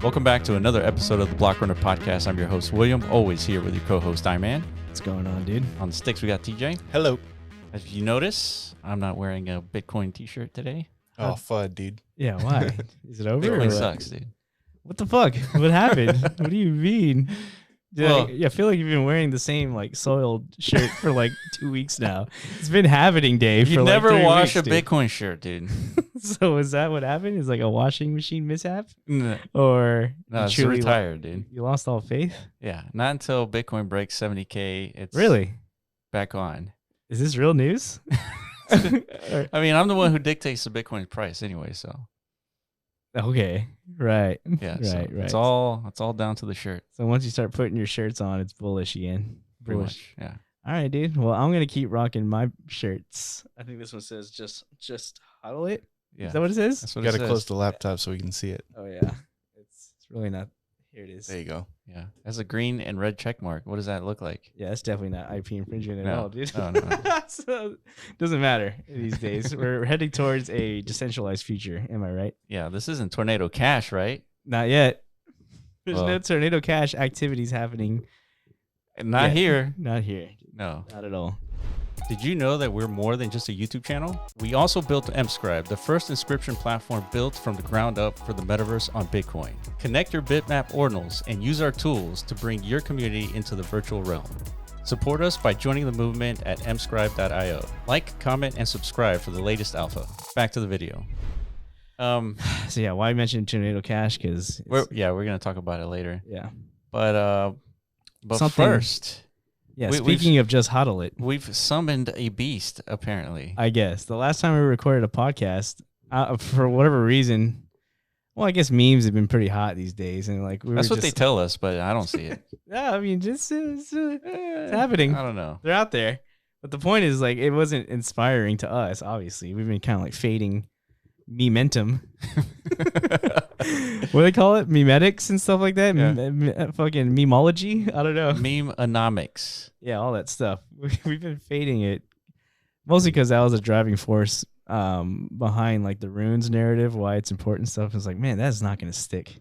Welcome back to another episode of the Block Runner Podcast. I'm your host, William, always here with your co-host, Iman. What's going on, dude? On the sticks, we got TJ. Hello. As you notice, I'm not wearing a Bitcoin t-shirt today. Oh, FUD, dude. Yeah, why? Is it over? Bitcoin sucks, dude. What the fuck? What happened? What do you mean? Dude, Well- I feel like you've been wearing the same like soiled shirt for like 2 weeks now. It's been happening day for You like never 3 wash weeks, a dude. Bitcoin shirt, dude. So is that what happened? Is like a washing machine mishap, No, or you it's truly retired, dude. You lost all faith? Yeah, not until Bitcoin breaks 70K. It's Really? back on. Is this real news? I mean, I'm the one who dictates the Bitcoin price anyway, so Okay, right. yeah. right, So right. It's all down to the shirt, So once you start putting your shirts on, it's bullish again. pretty Bullish. much. Yeah. All right, dude. Well, I'm gonna keep rocking my shirts. I think this one says just huddle it. Yeah. Is that what it says? That's what Got it to says. close the laptop so we can see it. Oh yeah. It's really not. Here it is. There you go. Yeah. It has a green and red check mark. What does that look like? Yeah, it's definitely not IP infringement at No. all, dude. No, no. So doesn't matter these days. We're heading towards a decentralized future. Am I right? Yeah, this isn't Tornado Cash, right? Not yet. There's Well- no Tornado Cash activities happening. Not yet. here. Not here. No. Not at all. Did you know that we're more than just a YouTube channel? We also built MScribe, the first inscription platform built from the ground up for the metaverse on Bitcoin. Connect your bitmap ordinals and use our tools to bring your community into the virtual realm. Support us by joining the movement at mscribe.io. Like, comment, and subscribe for the latest alpha. Back to the video. So yeah, why mention Tornado Cash? Because We're gonna talk about it later. yeah, But Something- first, yeah. we've- Speaking of just huddle it, we've summoned a beast, apparently. I guess the last time we recorded a podcast, for whatever reason, well, I guess memes have been pretty hot these days, and like That's what they just, tell us, but I don't see it. Yeah, I mean, just it's happening. I don't know. They're out there, but the point is, like, it wasn't inspiring to us. Obviously, we've been kind of like fading mementum. What do they call it? Memetics and stuff like that. Yeah. Fucking memology. I don't know. Meme-onomics. Yeah, all that stuff. We've been fading it mostly because that was a driving force behind like the runes narrative, why it's important stuff. It's like, man, that's not going to stick.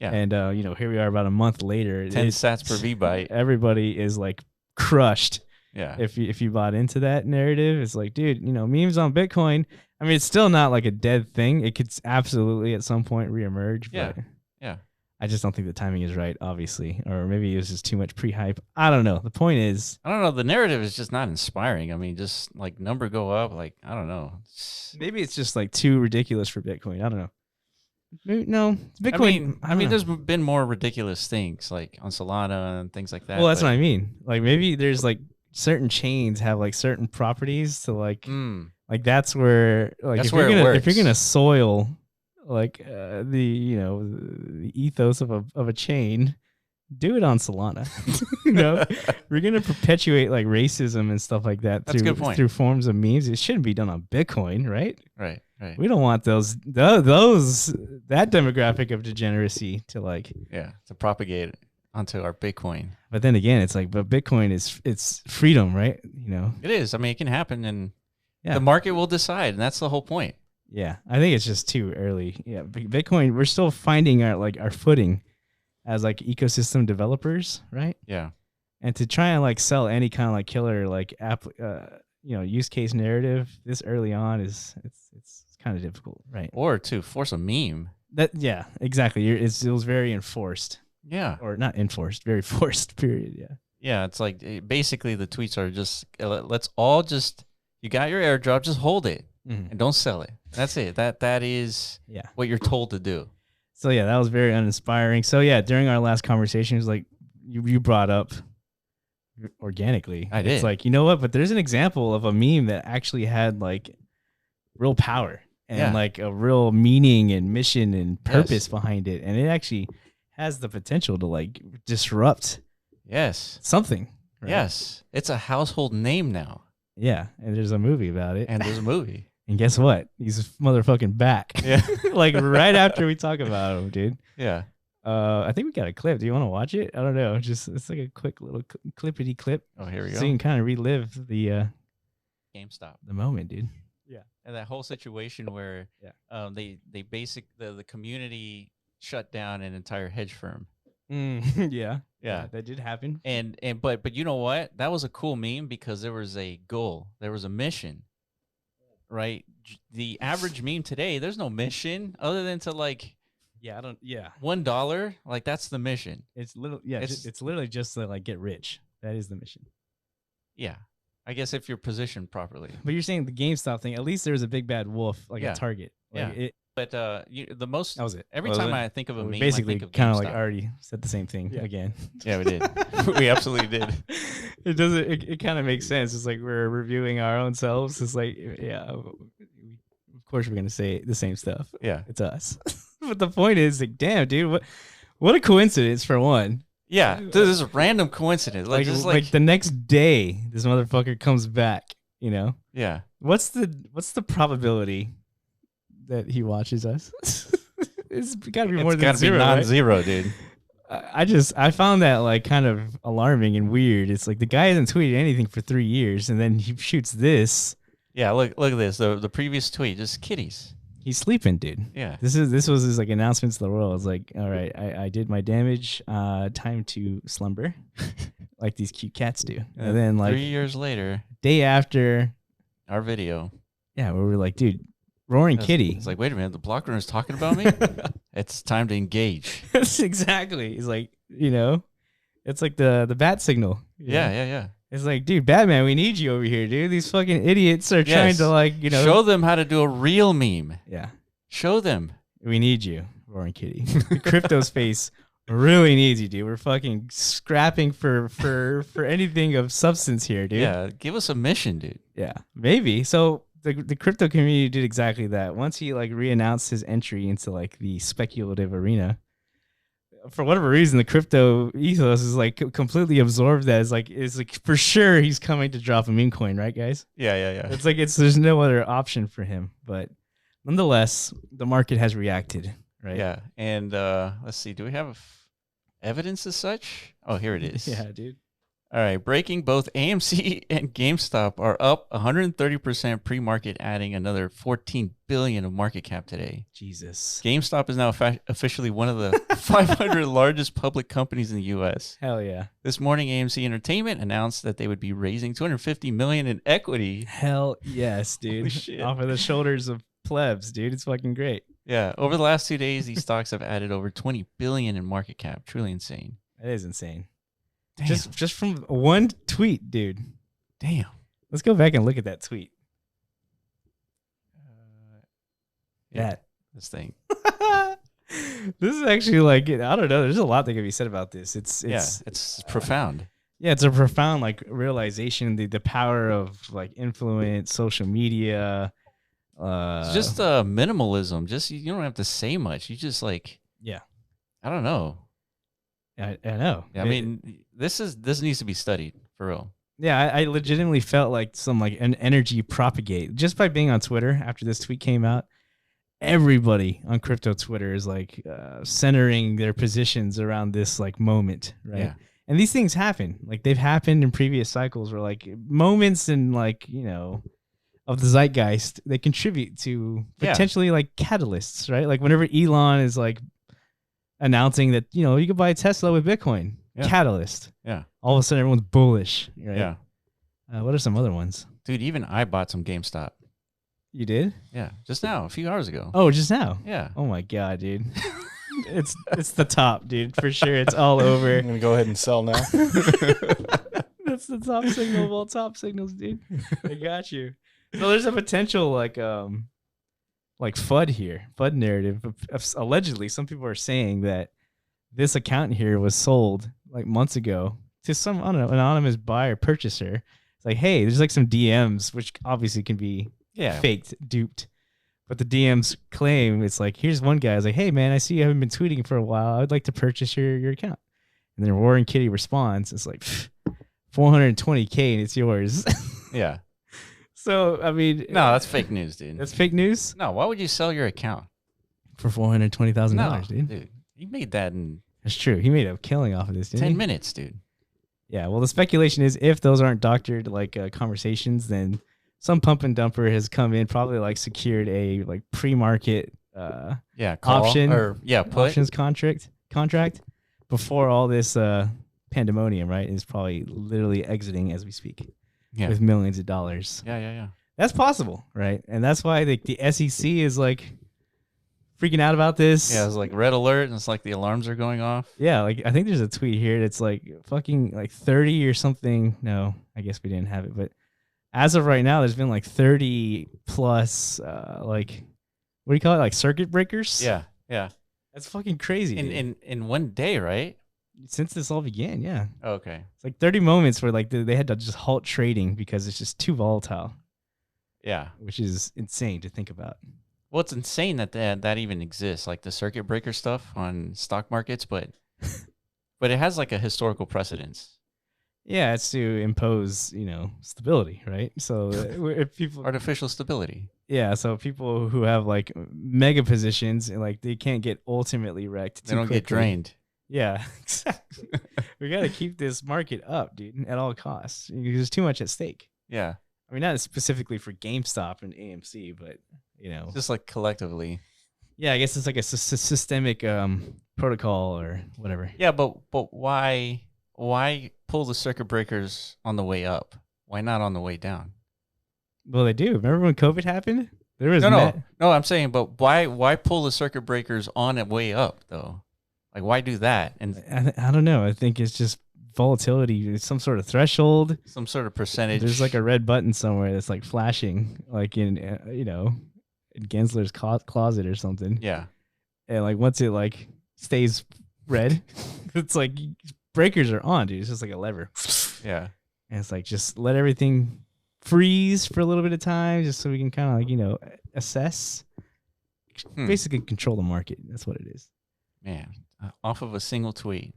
Yeah. And here we are about a month later. 10 sats per V-byte. Everybody is like crushed. Yeah. If you bought into that narrative, it's like, dude, memes on Bitcoin. I mean, it's still not like a dead thing. It could absolutely at some point reemerge. Yeah. But Yeah. I just don't think the timing is right, obviously, or maybe it was just too much pre-hype. I don't know. The point is, I don't know. The narrative is just not inspiring. I mean, just like number go up. Like, I don't know. maybe it's just like too ridiculous for Bitcoin. I don't know. No, Bitcoin. I mean, there's been more ridiculous things like on Solana and things like that. well, that's what I mean. Like maybe there's like certain chains have like certain properties to like that's where like That's if where you're it gonna if you're works. gonna soil like the ethos of a chain, do it on Solana. We're gonna perpetuate like racism and stuff like that That's a good point. through forms of memes. It shouldn't be done on Bitcoin, right? Right. Right. We don't want that demographic of degeneracy to like. Yeah. To propagate it onto our Bitcoin. But then again, it's like, but Bitcoin it's freedom, right? It is. I mean, it can happen and Yeah. the market will decide. And that's the whole point. Yeah, I think it's just too early. Yeah, Bitcoin, we're still finding our footing as like ecosystem developers, right? Yeah. And to try and like sell any kind of like killer like app, use case narrative this early on it's kind of difficult, right? Or to force a meme. Yeah, exactly. It was very enforced, Yeah. or not enforced, very forced. Period. Yeah. Yeah. It's like basically the tweets are just, let's all just, you got your airdrop, just hold it and don't sell it. That's it. That is Yeah. what you're told to do. So yeah, that was very uninspiring. So yeah, during our last conversation, it was like you brought up organically. I did. It's like, you know what? But there's an example of a meme that actually had like real power and Yeah. like a real meaning and mission and purpose Yes. behind it, and it actually has the potential to like disrupt Yes. something. Right? Yes. It's a household name now. Yeah, and there's a movie about it. And there's a movie. And guess what? He's motherfucking back. Yeah. Like right after we talk about him, dude. Yeah. I think we got a clip. Do you want to watch it? I don't know. Just it's like a quick little clippity clip, Oh, here we go. so you can kind of relive the GameStop. moment, dude. And that whole situation where Yeah. the community shut down an entire hedge firm. Yeah. Yeah. That did happen. But you know what? That was a cool meme because there was a goal. There was a mission. Right? The average meme today, there's no mission other than to like $1. Like that's the mission. It's literally just to like get rich. That is the mission. Yeah. I guess if you're positioned properly. But you're saying the GameStop thing, at least there's a big bad wolf, like a target. Like But the most that was it. Every time I think of a meme, basically I think of kind of GameStop. like already said the same thing again. Yeah, we did. We absolutely did. It doesn't. It kind of makes sense. It's like we're reviewing our own selves. It's like, of course we're gonna say the same stuff. Yeah, it's us. But the point is, like, damn, dude, what a coincidence for one. Yeah, this is a random coincidence. Like the next day, this motherfucker comes back. You know. Yeah. What's the probability that he watches us? It's got to be more than zero. Be non-zero, right? Dude. I found that like kind of alarming and weird. It's like the guy hasn't tweeted anything for 3 years, and then he shoots this. Yeah, look at this. The previous tweet, just kitties. He's sleeping, dude. Yeah. This was his like announcement to the world. It's like, all right, I did my damage. Time to slumber, like these cute cats do. And then like 3 years later, day after our video. Yeah, where we're like, dude, roaring kitty. It's like, wait a minute, the block runner's talking about me. It's time to engage. That's exactly. It's like, it's like the bat signal. Yeah. It's like, dude, Batman, we need you over here, dude. These fucking idiots are trying to like, show them how to do a real meme. Yeah. Show them. We need you, roaring kitty. The crypto space really needs you, dude. We're fucking scrapping for anything of substance here, dude. Yeah, give us a mission, dude. Yeah, maybe. So the crypto community did exactly that. Once he like re-announced his entry into like the speculative arena, for whatever reason, the crypto ethos is like completely absorbed. That is like for sure he's coming to drop a meme coin, right, guys? Yeah. It's like there's no other option for him. But nonetheless, the market has reacted, right? Yeah, and let's see, do we have evidence as such? Oh, here it is. Yeah, dude. All right, breaking, both AMC and GameStop are up 130% pre-market, adding another $14 billion of market cap today. Jesus. GameStop is now officially one of the 500 largest public companies in the U.S. Hell yeah. This morning, AMC Entertainment announced that they would be raising $250 million in equity. Hell yes, dude. Off of the shoulders of plebs, dude. It's fucking great. Yeah, over the last 2 days, these stocks have added over $20 billion in market cap. Truly insane. That is insane. Damn. Just from one tweet, dude. Damn. Let's go back and look at that tweet. This thing. This is actually like, I don't know. There's a lot that can be said about this. It's profound. Yeah, it's a profound like realization, the power of like influence, social media. It's just minimalism. Just you don't have to say much. You just like, I don't know. I know. Yeah, I mean, this needs to be studied for real. Yeah, I legitimately felt like some like an energy propagate just by being on Twitter after this tweet came out. Everybody on crypto Twitter is like centering their positions around this like moment, right? Yeah. And these things happen. Like they've happened in previous cycles where like moments in like, of the zeitgeist, they contribute to potentially like catalysts, right? Like whenever Elon is like announcing that, you could buy a Tesla with Bitcoin. Yeah. Catalyst. Yeah. All of a sudden, everyone's bullish. Right? Yeah. What are some other ones? Dude, even I bought some GameStop. You did? Yeah. Just now, a few hours ago. Oh, just now? Yeah. Oh, my God, dude. It's the top, dude. For sure. It's all over. I'm going to go ahead and sell now. That's the top signal of all top signals, dude. I got you. So there's a potential like FUD narrative. Allegedly, some people are saying that this account here was sold like months ago to some anonymous buyer purchaser. It's like, hey, there's like some DMs, which obviously can be faked, duped. But the DMs claim it's like, here's one guy. I was like, hey man, I see you haven't been tweeting for a while. I'd like to purchase your account. And then Roaring Kitty responds, it's like $420K and it's yours. Yeah. So, I mean... No, that's fake news, dude. That's fake news? No, why would you sell your account? For $420,000, dude. He made that in... That's true. He made a killing off of this, didn't 10 he? minutes, dude. Yeah, well, the speculation is if those aren't doctored, like, conversations, then some pump and dumper has come in, probably, like, secured a, like, pre-market Call option or put. options contract before all this pandemonium, right? Is probably literally exiting as we speak with millions of dollars. Yeah. That's possible, right? And that's why the SEC is like freaking out about this. Yeah, it's like red alert, and it's like the alarms are going off. Yeah, like I think there's a tweet here that's like fucking like 30 or something. No, I guess we didn't have it, but as of right now, there's been like 30 plus like what do you call it? Like circuit breakers? Yeah. That's fucking crazy. In one day, right? Since this all began, yeah. Oh, okay. It's like 30 moments where like they had to just halt trading because it's just too volatile. Yeah. Which is insane to think about. Well, it's insane that even exists, like the circuit breaker stuff on stock markets, but it has like a historical precedence. Yeah, it's to impose, stability, right? So if people artificial stability. Yeah, so people who have like mega positions and like they can't get ultimately wrecked. They don't get drained. Yeah, exactly. We got to keep this market up, dude, at all costs. There's too much at stake. Yeah. I mean, not specifically for GameStop and AMC, but just like collectively. Yeah, I guess it's like a systemic protocol or whatever. Yeah, but why pull the circuit breakers on the way up? Why not on the way down? Well, they do. Remember when COVID happened? There was no. I'm saying, but why pull the circuit breakers on the way up though? Like, why do that? And I don't know. I think it's just volatility. It's some sort of threshold, some sort of percentage. There's like a red button somewhere that's like flashing, like in in Gensler's closet or something. Yeah, and like once it like stays red, it's like breakers are on, dude. It's just like a lever. Yeah, and it's like just let everything freeze for a little bit of time, just so we can kind of like assess, basically control the market. That's what it is. Man, off of a single tweet.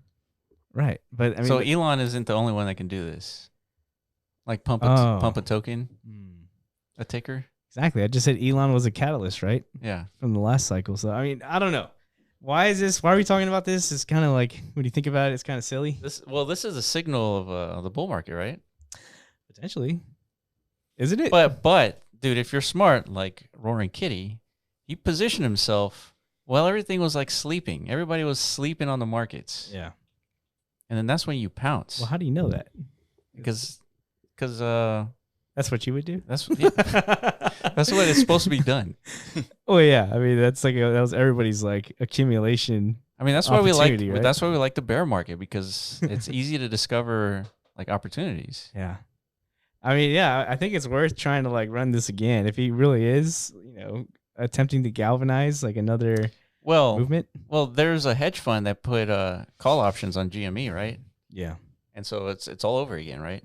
Right, but I mean, so Elon isn't the only one that can do this. Like pump a token, a ticker. Exactly. I just said Elon was a catalyst, right? Yeah, from the last cycle. So I mean, I don't know. Why are we talking about this? It's kind of like when you think about it, it's kind of silly. This is a signal of the bull market, right? Potentially, isn't it? But dude, if you're smart, like Roaring Kitty, he positioned himself while everything was like sleeping. Everybody was sleeping on the markets. Yeah. And then that's when you pounce. Well, how do you know that? Because that's what you would do. That's what it's supposed to be done. Oh yeah, I mean that was everybody's like accumulation. I mean that's why we like right? That's why we like the bear market, because it's easy to discover like opportunities. Yeah. I mean, yeah, I think it's worth trying to like run this again if he really is, attempting to galvanize like another movement. Well, there's a hedge fund that put call options on GME, right? Yeah. And so it's all over again, right?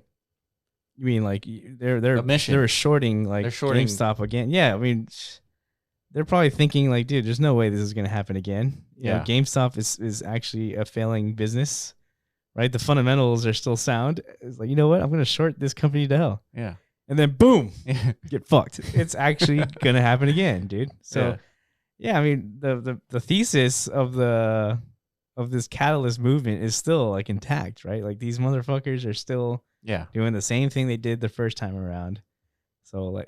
You mean like they're shorting like GameStop again? Yeah, I mean they're probably thinking like, dude, there's no way this is gonna happen again. You know, GameStop is actually a failing business, right? The fundamentals are still sound. It's like, you know what? I'm gonna short this company to hell. Yeah. And then boom, get fucked. It's actually gonna happen again, dude. So yeah, I mean the thesis of this catalyst movement is still like intact, right? Like these motherfuckers are still doing the same thing they did the first time around. So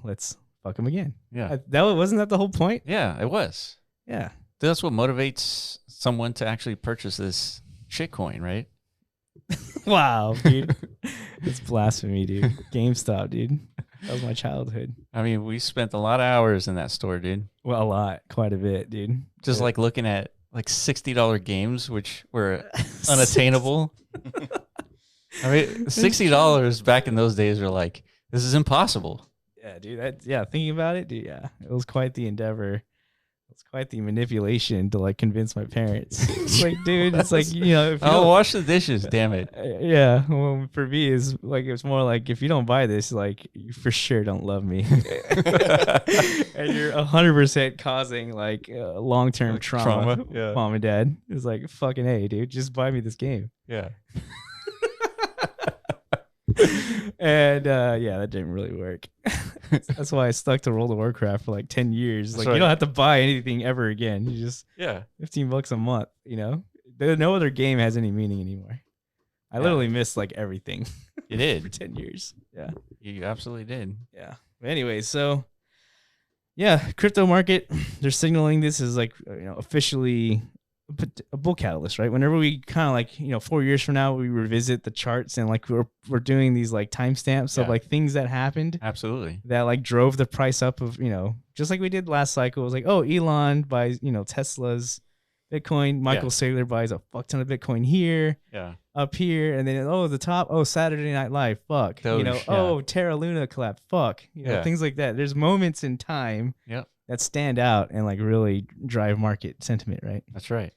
let's fuck them again. Yeah, wasn't that the whole point? Yeah, it was. Yeah, that's what motivates someone to actually purchase this shitcoin, right? Wow, dude, it's blasphemy, dude. GameStop, dude. That was my childhood. I mean, we spent a lot of hours in that store, dude. Well, a lot, quite a bit, dude. Just like looking at like $60 games, which were unattainable. I mean, $60 back in those days were like, this is impossible. Yeah, dude. Thinking about it, dude. Yeah, it was quite the endeavor. It's quite the manipulation to like convince my parents. It's like, dude, it's like, if I'll wash the dishes, damn it. Yeah. Well, for me, it's like, it's more like, if you don't buy this, like, you for sure don't love me. And you're 100% causing like long-term trauma. Yeah. Mom and dad. It's like, fucking hey, dude, just buy me this game. Yeah. And that didn't really work. That's why I stuck to World of Warcraft for like 10 years. Like, right. You don't have to buy anything ever again. You just $15 a month, No other game has any meaning anymore. I literally missed like everything. You did. For 10 years. Yeah. You absolutely did. Yeah. But anyway, so Yeah, crypto market, they're signaling this is like, officially a bull catalyst, right? Whenever we kind of like, 4 years from now, we revisit the charts and like we're doing these like timestamps of like things that happened. Absolutely. That like drove the price up of, just like we did last cycle. It was like, oh, Elon buys, Tesla's Bitcoin. Michael Saylor buys a fuck ton of Bitcoin here. Yeah. Up here. And then, the top, Saturday Night Live, fuck. Terra Luna collapse, fuck. Things like that. There's moments in time that stand out and like really drive market sentiment, right? That's right.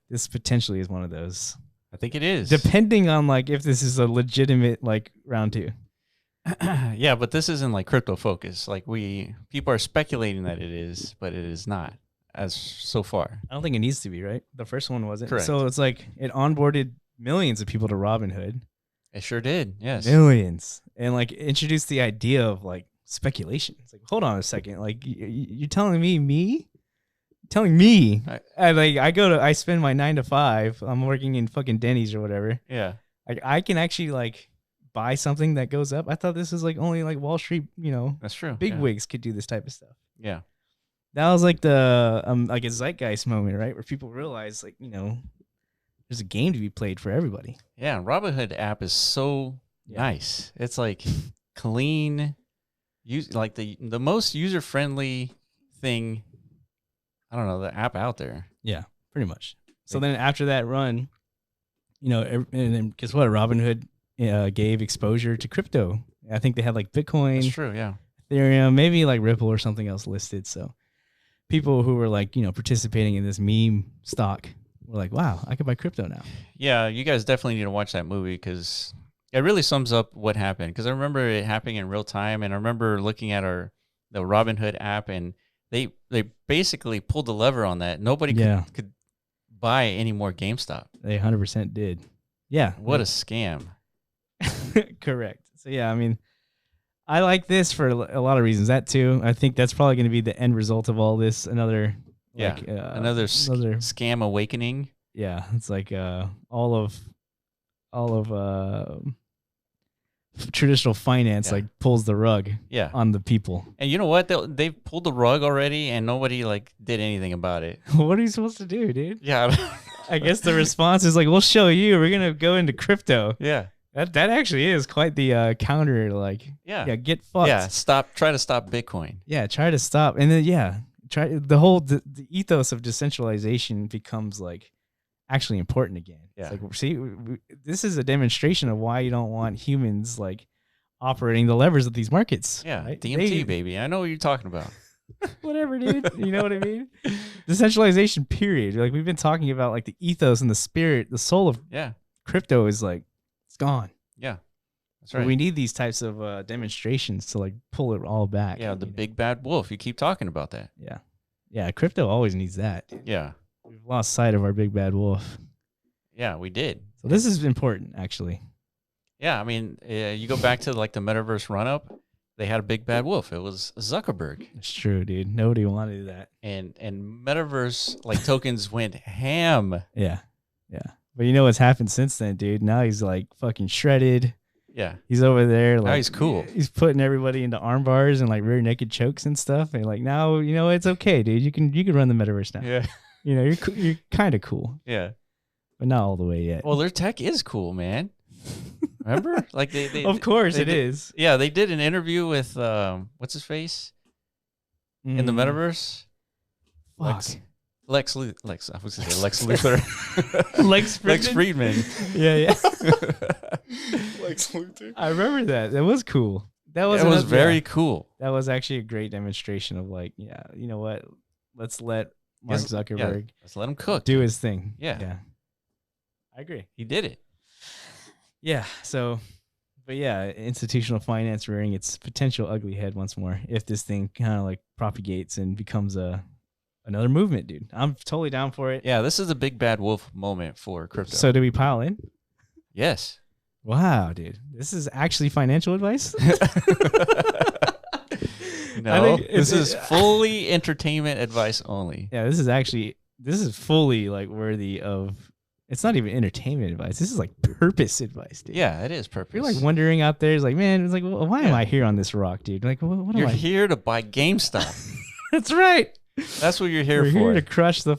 This potentially is one of those. I think it is. Depending on like if this is a legitimate like round two. Yeah, but this isn't like crypto focus. Like people are speculating that it is, but it is not as so far. I don't think it needs to be, right? The first one wasn't. Correct. So it's like it onboarded millions of people to Robinhood. It sure did. Yes. Millions. And like introduced the idea of like speculation. It's like, hold on a second. Like you're telling me? Telling me. I spend my 9 to 5. I'm working in fucking Denny's or whatever. Yeah. Like I can actually like buy something that goes up. I thought this was like only like Wall Street, That's true. Big wigs could do this type of stuff. Yeah. That was like the like a zeitgeist moment, right? Where people realize like, there's a game to be played for everybody. Yeah, Robinhood app is so nice. It's like clean, like the most user friendly thing. I don't know, the app out there. Yeah, pretty much. So then after that run, and then guess what? Robinhood gave exposure to crypto. I think they had like Bitcoin. That's true. Yeah, Ethereum, maybe like Ripple or something else listed. So people who were like participating in this meme stock. We're like, wow, I could buy crypto now. Yeah, you guys definitely need to watch that movie because it really sums up what happened. Because I remember it happening in real time, and I remember looking at the Robinhood app, and they basically pulled the lever on that. Nobody could buy any more GameStop. They 100% did. Yeah. What a scam. Correct. So yeah, I mean, I like this for a lot of reasons. That too, I think that's probably going to be the end result of all this. Another scam awakening. Yeah, it's like all of traditional finance like pulls the rug on the people. And you know what? They pulled the rug already, and nobody like did anything about it. What are you supposed to do, dude? Yeah, I guess the response is like, "We'll show you. We're gonna go into crypto." Yeah, that actually is quite the counter. Like, get fucked. Yeah, try to stop Bitcoin. Yeah, try to stop, and then try the ethos of decentralization becomes like actually important again. Yeah. It's like, see, this is a demonstration of why you don't want humans like operating the levers of these markets. Yeah, right? DMT, baby. I know what you're talking about. Whatever, dude. You know what I mean? Decentralization, period. Like we've been talking about like the ethos and the spirit, the soul of crypto is like, it's gone. Yeah. That's right. But we need these types of demonstrations to like pull it all back. Yeah, the big bad wolf. You keep talking about that. Yeah. Yeah, crypto always needs that. Dude. Yeah. We've lost sight of our big bad wolf. Yeah, we did. So this is important, actually. Yeah, I mean, you go back to like the metaverse run-up, they had a big bad wolf. It was Zuckerberg. It's true, dude. Nobody wanted that. And metaverse like tokens went ham. Yeah. Yeah. But you know what's happened since then, dude? Now he's like fucking shredded. Yeah. He's over there. Like, now he's cool. He's putting everybody into arm bars and like rear naked chokes and stuff. And like, now, it's okay, dude. You can run the metaverse now. Yeah. You're kind of cool. Yeah. But not all the way yet. Well, their tech is cool, man. Remember? Like they of course it is. Yeah, they did an interview with what's his face? In the metaverse? Fuck. Lex I was gonna say Lex Luthor. Lex Friedman. Yeah. Lex Luthor. I remember that. That was cool. That was very cool. That was actually a great demonstration of like, you know what? Let's let Mark Zuckerberg let's let him cook. Do his thing. Yeah. I agree. He did it. Yeah. So, but yeah, institutional finance rearing its potential ugly head once more if this thing kind of like propagates and becomes another movement, dude. I'm totally down for it. Yeah, this is a big bad wolf moment for crypto. So do we pile in? Yes. Wow, dude. This is actually financial advice? No, this is fully entertainment advice only. Yeah, this is fully like worthy of, it's not even entertainment advice. This is like purpose advice, dude. Yeah, it is purpose. You're like wondering out there, it's like, man, it's like, well, why am I here on this rock, dude? Like, what am I? You're here to buy GameStop. That's right. That's what you're here We're for. here to crush the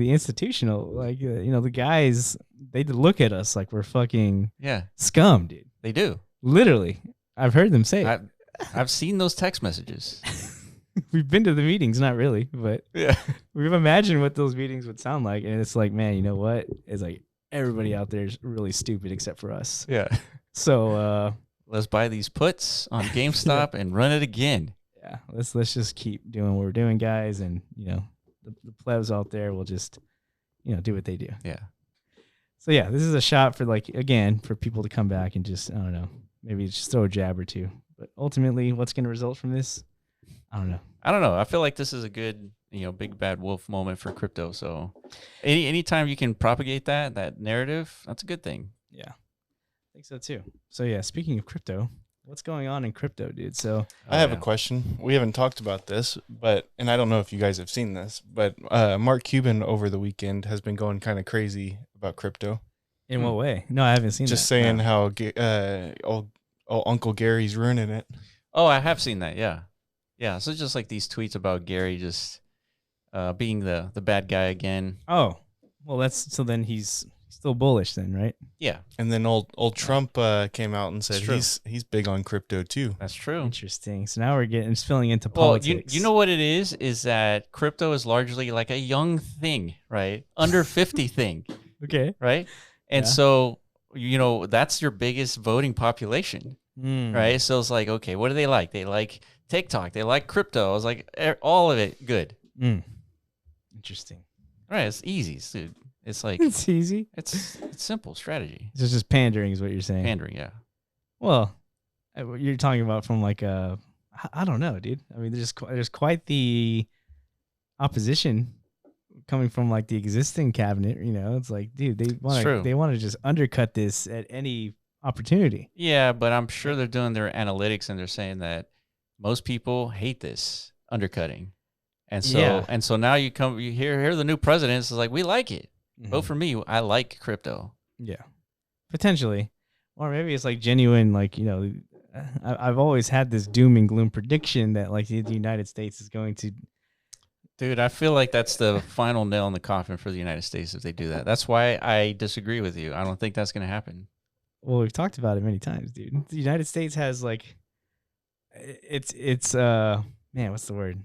institutional, like the guys. They look at us like we're fucking scum, dude. They do. Literally, I've heard them say it. I've seen those text messages. We've been to the meetings, not really, but Yeah, we've imagined what those meetings would sound like, and it's like, man, you know what? It's like everybody out there is really stupid except for us. yeah. So Let's buy these puts on GameStop and run it again. yeah, let's just keep doing what we're doing, guys, and the plebs out there will just do what they do. Yeah. So yeah, this is a shot for for people to come back and just, I don't know, maybe just throw a jab or two. But ultimately, what's going to result from this? I don't know. I feel like this is a good, big bad wolf moment for crypto. So anytime you can propagate that narrative, that's a good thing. Yeah, I think so too. So yeah, speaking of crypto, what's going on in crypto, dude? So I have a question. We haven't talked about this, and I don't know if you guys have seen this, but Mark Cuban over the weekend has been going kind of crazy about crypto. In what way? No, I haven't seen Just that. saying how old Uncle Gary's ruining it. Oh, I have seen that. Yeah. Yeah. So just like these tweets about Gary just being the bad guy again. Oh, well, so then he's still bullish then, right? Yeah. And then old Trump came out and said he's big on crypto too. That's true. Interesting. So now we're spilling into politics. You know what it is that crypto is largely like a young thing, right? Under 50 thing. Okay. Right. And so, that's your biggest voting population, right? So it's like, okay, what do they like? They like TikTok. They like crypto. I was like, all of it good. Interesting. Right. It's easy, dude. It's like it's easy. It's simple strategy. It's just pandering is what you're saying. Pandering, yeah. Well, you're talking about from like I don't know, dude. I mean, there's quite the opposition coming from like the existing cabinet. It's like, dude, they want to just undercut this at any opportunity. Yeah, but I'm sure they're doing their analytics and they're saying that most people hate this undercutting. And so now you hear the new president is like, we like it. Vote for me. I like crypto. Yeah, potentially. Or maybe it's like genuine, like, I've always had this doom and gloom prediction that like the United States is going to. Dude, I feel like that's the final nail in the coffin for the United States if they do that. That's why I disagree with you. I don't think that's going to happen. Well, we've talked about it many times, dude. The United States has like, it's man, what's the word?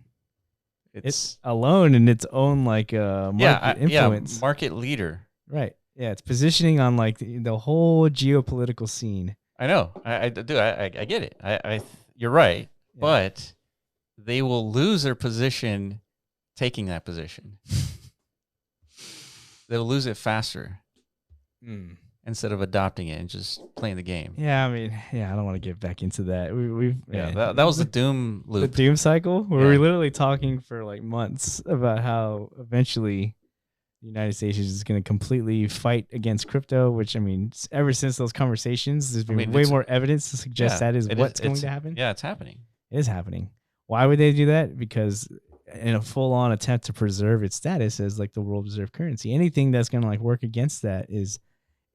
It's alone in its own like market influence. Yeah, market leader. Right. Yeah, it's positioning on like the whole geopolitical scene. I know. I do. I get it. You're right. Yeah. But they will lose their position taking that position. They'll lose it faster instead of adopting it and just playing the game. Yeah, I mean, I don't want to get back into that. That was the doom loop. The doom cycle where we're literally talking for like months about how eventually the United States is going to completely fight against crypto, which, I mean, ever since those conversations, there's been way more evidence to suggest that is what's going to happen. Yeah, it's happening. It is happening. Why would they do that? Because in a full-on attempt to preserve its status as like the world reserve currency, anything that's going to like work against that is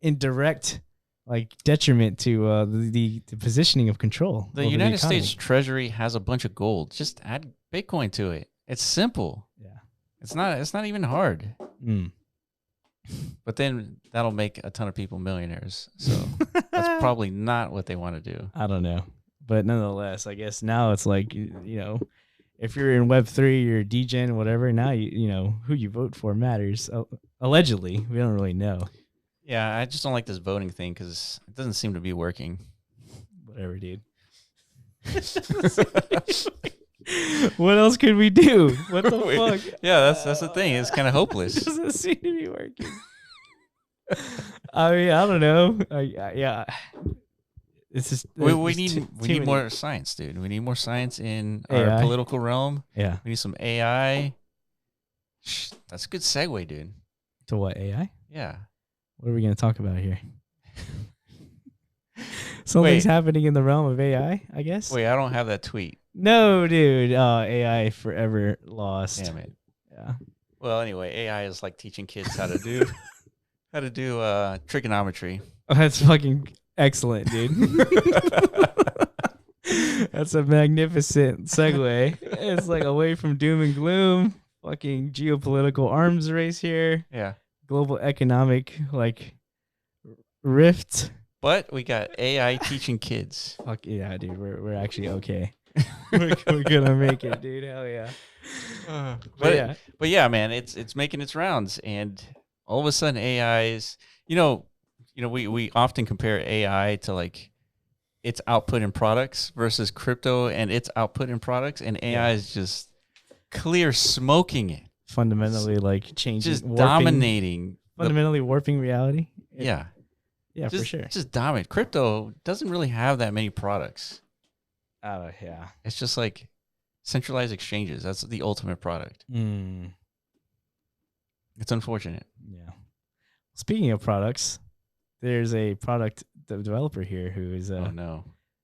in direct like detriment to the positioning of control. The United States Treasury has a bunch of gold. Just add Bitcoin to it. It's simple. Yeah. It's not even hard. But then that'll make a ton of people millionaires. So that's probably not what they want to do. I don't know. But nonetheless, I guess now it's like, if you're in Web3, you're a degen, whatever, now who you vote for matters. Allegedly, we don't really know. Yeah, I just don't like this voting thing because it doesn't seem to be working. Whatever, dude. What else could we do? What the fuck? Yeah, that's the thing. It's kind of hopeless. It doesn't seem to be working. I mean, I don't know. Yeah. It's just we need more science, dude. We need more science in our political realm. Yeah. We need some AI. That's a good segue, dude. To what, AI? Yeah. What are we going to talk about here? Something's happening in the realm of AI, I guess. Wait, I don't have that tweet. No, dude. AI forever lost. Damn it. Yeah. Well, anyway, AI is like teaching kids how to do trigonometry. Oh, that's fucking excellent, dude. That's a magnificent segue. It's like away from doom and gloom, fucking geopolitical arms race here, Yeah. global economic like rift. But we got AI teaching kids. Fuck yeah, dude. We're actually okay. we're gonna make it, dude. Hell yeah. But yeah, man, it's making its rounds, and all of a sudden AI is, we often compare AI to like its output in products versus crypto and its output in products, and AI is just clear smoking it, fundamentally like changing, just warping, dominating, fundamentally warping reality. Yeah, for sure. Just dominate. Crypto doesn't really have that many products. Yeah. It's just like centralized exchanges. That's the ultimate product. It's unfortunate. Yeah. Speaking of products, there's a product developer here who is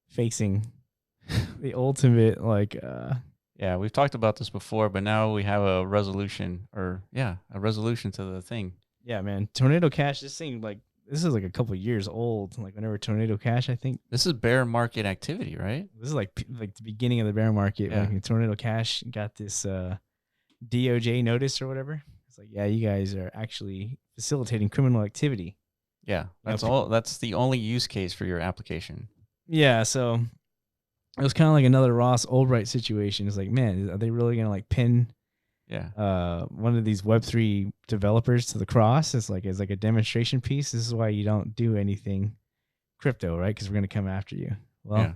facing the ultimate yeah, we've talked about this before, but now we have a resolution to the thing. Yeah, man. Tornado Cash, this is like a couple years old. Like whenever Tornado Cash, I think this is bear market activity, right? This is like the beginning of the bear market. Yeah. When Tornado Cash got this DOJ notice or whatever. It's like, yeah, you guys are actually facilitating criminal activity. Yeah, that's all. That's the only use case for your application. Yeah, so it was kind of like another Ross Albright situation. It's like, man, are they really gonna like pin one of these Web3 developers to the cross? It's like a demonstration piece. This is why you don't do anything crypto, right? Because we're gonna come after you. Well,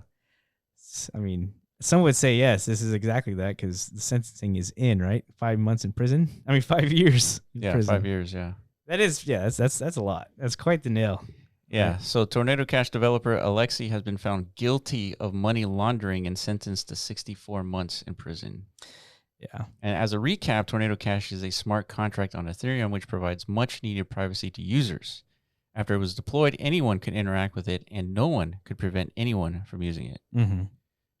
I mean, some would say yes, this is exactly that, because the sentencing is in, right? 5 months in prison. I mean, 5 years. Yeah, prison. 5 years. Yeah. That is, that's a lot. That's quite the nail. Yeah. Right. So Tornado Cash developer Alexei has been found guilty of money laundering and sentenced to 64 months in prison. Yeah. And as a recap, Tornado Cash is a smart contract on Ethereum which provides much needed privacy to users. After it was deployed, anyone could interact with it and no one could prevent anyone from using it. Mm-hmm.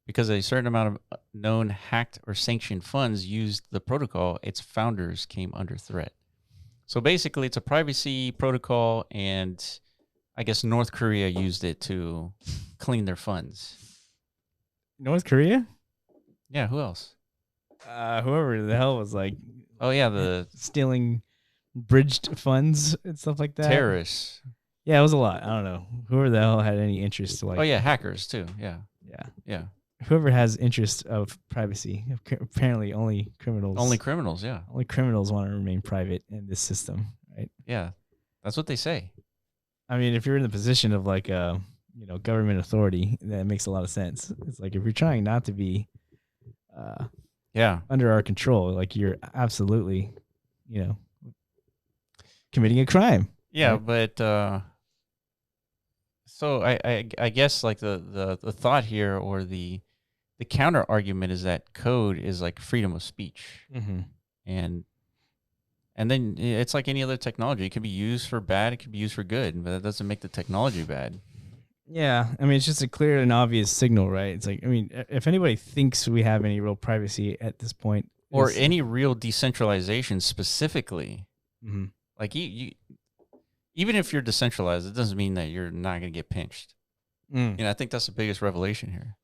Because a certain amount of known hacked or sanctioned funds used the protocol, its founders came under threat. So basically, it's a privacy protocol, and I guess North Korea used it to clean their funds. North Korea? Yeah, who else? Whoever the hell was like, oh yeah, the stealing bridged funds and stuff like that. Terrorists. Yeah, it was a lot. I don't know. Whoever the hell had any interest to like. Oh yeah, hackers too. Yeah. Yeah. Yeah. Whoever has interest of privacy, apparently only criminals. Only criminals, yeah. Only criminals want to remain private in this system, right? Yeah, that's what they say. I mean, if you're in the position of like a government authority, that makes a lot of sense. It's like if you're trying not to be, under our control, like you're absolutely, committing a crime. Yeah, right? but so I guess like the thought here, or the counter argument, is that code is like freedom of speech. Mm-hmm. And then it's like any other technology. It can be used for bad, it can be used for good, but that doesn't make the technology bad. Yeah, I mean, it's just a clear and obvious signal, right? It's like, I mean, if anybody thinks we have any real privacy at this point, or any real decentralization specifically, mm-hmm. like you even if you're decentralized, it doesn't mean that you're not going to get pinched. I think that's the biggest revelation here.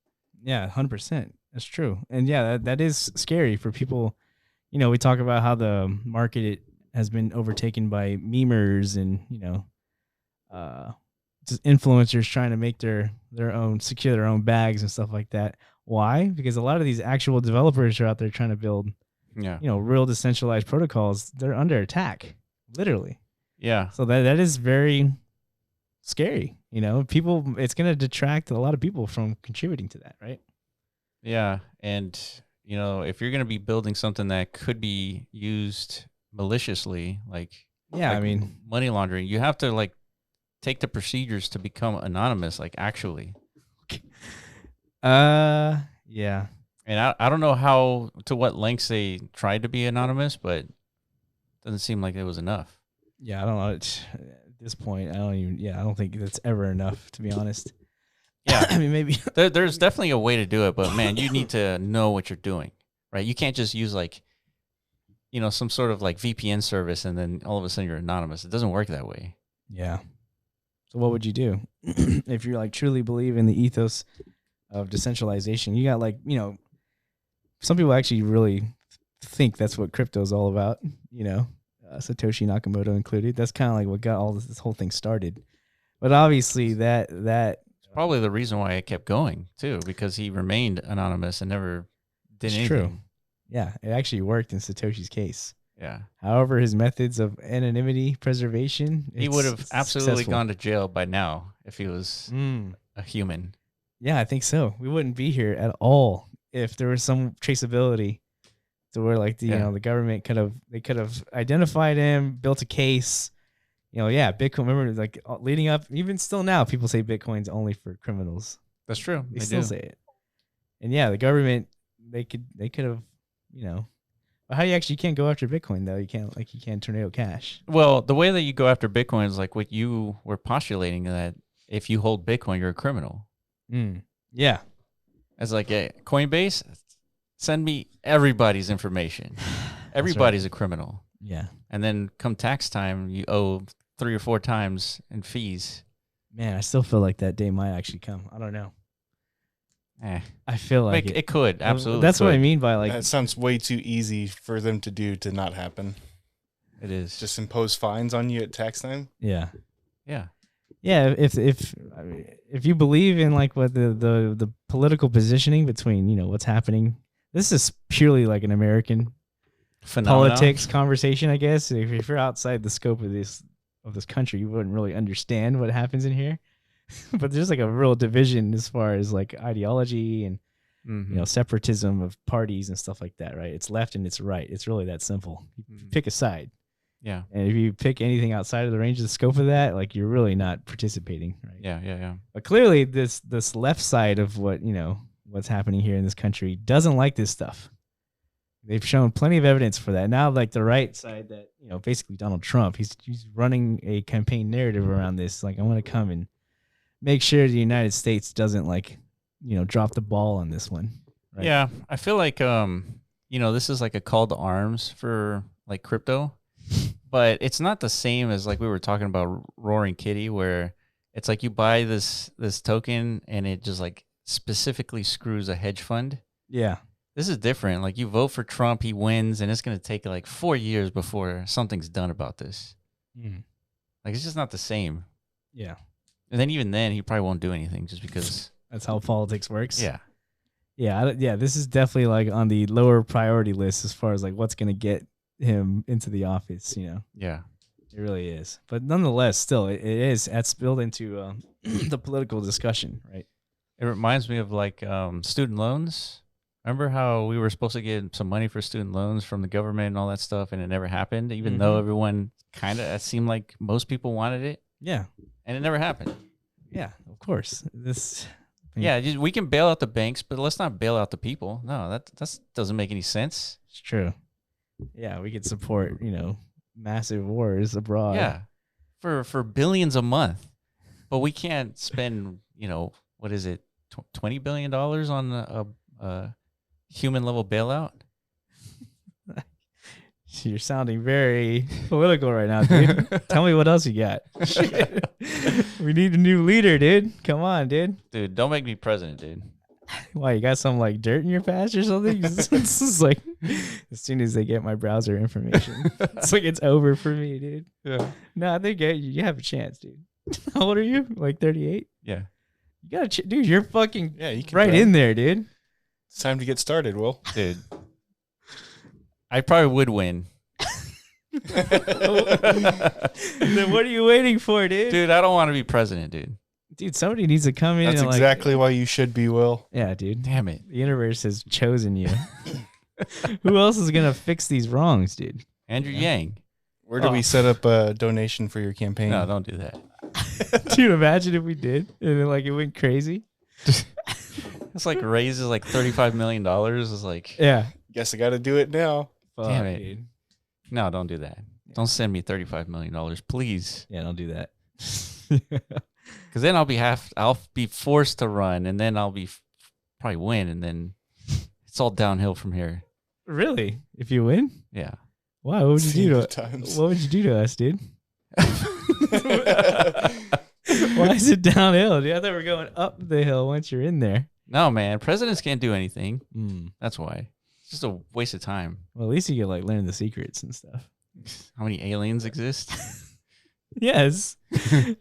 Yeah, 100%. That's true. And yeah, that is scary for people. We talk about how the market has been overtaken by memers and, just influencers trying to make their own, secure their own bags and stuff like that. Why? Because a lot of these actual developers are out there trying to build, real decentralized protocols. They're under attack, literally. Yeah. So that is very scary. People, it's going to detract a lot of people from contributing to that, right? Yeah. And, if you're going to be building something that could be used maliciously, I mean, money laundering, you have to like take the procedures to become anonymous, like actually. Yeah. And I don't know to what lengths they tried to be anonymous, but it doesn't seem like it was enough. Yeah, I don't know. At this point, I don't think that's ever enough, to be honest. Yeah. I mean, maybe. There's definitely a way to do it, but man, you need to know what you're doing, right? You can't just use some sort of like VPN service and then all of a sudden you're anonymous. It doesn't work that way. Yeah. So what would you do if you like truly believe in the ethos of decentralization. You got like, some people actually really think that's what crypto is all about, Satoshi Nakamoto included. That's kind of like what got all this whole thing started. But obviously that Probably the reason why it kept going too, because he remained anonymous and never did anything. True. Yeah, it actually worked in Satoshi's case. Yeah. However, his methods of anonymity preservation, He would have absolutely successful. gone to jail by now if he was a human. Yeah, I think so. We wouldn't be here at all if there was some traceability to where like the government could have identified him, built a case. Bitcoin. Remember, like leading up, even still now, people say Bitcoin's only for criminals. That's true. They still say it. And the government they could have, But how you can't go after Bitcoin though? You can't tornado cash. Well, the way that you go after Bitcoin is like what you were postulating, that if you hold Bitcoin, you're a criminal. Yeah. It's like, Coinbase, send me everybody's information. Everybody's a criminal. Yeah. And then come tax time, you owe 3 or 4 times in fees. Man, I still feel like that day might actually come. I don't know. I feel like it could. Absolutely. That's could. what I mean by like. That sounds way too easy for them to do to not happen. It is. Just impose fines on you at tax time. Yeah. Yeah. Yeah. If you believe in like what the political positioning between, what's happening, this is purely like an American politics conversation, I guess. If you're outside the scope of this country, you wouldn't really understand what happens in here. But there's like a real division as far as like ideology and separatism of parties and stuff like that, right? It's left and it's right. It's really that simple. You pick a side. Yeah. And if you pick anything outside of the range of the scope of that, like you're really not participating, right? Yeah. But clearly this left side of what's happening here in this country doesn't like this stuff. They've shown plenty of evidence for that. Now, like the right side that, basically Donald Trump, he's running a campaign narrative around this. Like, I want to come and make sure the United States doesn't drop the ball on this one. Right? Yeah. I feel like, this is like a call to arms for like crypto, but it's not the same as like we were talking about Roaring Kitty, where it's like you buy this token and it just like specifically screws a hedge fund. Yeah. This is different. Like you vote for Trump, he wins, and it's going to take like 4 years before something's done about this. Like it's just not the same. Yeah. And then even then, he probably won't do anything just because that's how politics works. Yeah. Yeah. This is definitely like on the lower priority list as far as like what's going to get him into the office, Yeah. It really is. But nonetheless, still, that's spilled into the political discussion, right? It reminds me of like student loans. Remember how we were supposed to get some money for student loans from the government and all that stuff, and it never happened, even though everyone it seemed like most people wanted it. Yeah. And it never happened. Yeah, of course. We can bail out the banks, but let's not bail out the people. No, that doesn't make any sense. It's true. Yeah, we could support, massive wars abroad. Yeah, for billions a month, but we can't spend, what is it, $20 billion on a human level bailout? You're sounding very political right now, dude. Tell me what else you got. We need a new leader, dude. Come on, dude. Dude, don't make me president, dude. Why, you got some like dirt in your past or something? It's just like as soon as they get my browser information, it's like it's over for me, dude. Yeah. No, I think you have a chance, dude. How old are you? Like 38? Yeah. You got dude. You're fucking you can right in there, dude. It's time to get started, Will. Dude. I probably would win. Then what are you waiting for, dude? Dude, I don't want to be president, dude. Dude, somebody needs to come in. That's and exactly why you should be, Will. Yeah, dude. Damn it. The universe has chosen you. Who else is gonna fix these wrongs, dude? Andrew Yang. Where do we set up a donation for your campaign? No, don't do that. Dude, imagine if we did and then like it went crazy. It's like raises like $35 million. It's like, Yeah. Guess I got to do it now. damn it. Dude. No, don't do that. Don't send me $35 million, please. Yeah, don't do that. Because then I'll be forced to run, and then I'll probably win, and then it's all downhill from here. Really? If you win? Yeah. Why? What would you do to Times. What would you do to us, dude? Why is it downhill? Dude, I thought we were going up the hill once you're in there. No, man. Presidents can't do anything. Mm. That's why. It's just a waste of time. Well, at least you get like learn the secrets and stuff. How many aliens exist? Yes.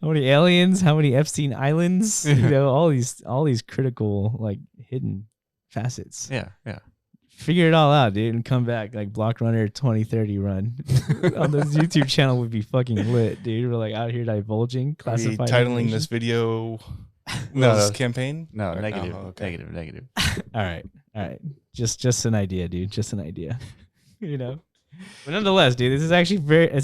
How many aliens? How many Epstein Islands? You know, all these critical like hidden facets. Yeah, yeah. Figure it all out, dude, and come back like Block Runner 2030 run on this YouTube channel would be fucking lit, dude. We're like out here divulging, Are we classified. titling this video Will's campaign? No, Or- negative, oh, okay. negative. All right. Just an idea, dude. Just an idea. You know. But nonetheless, dude, this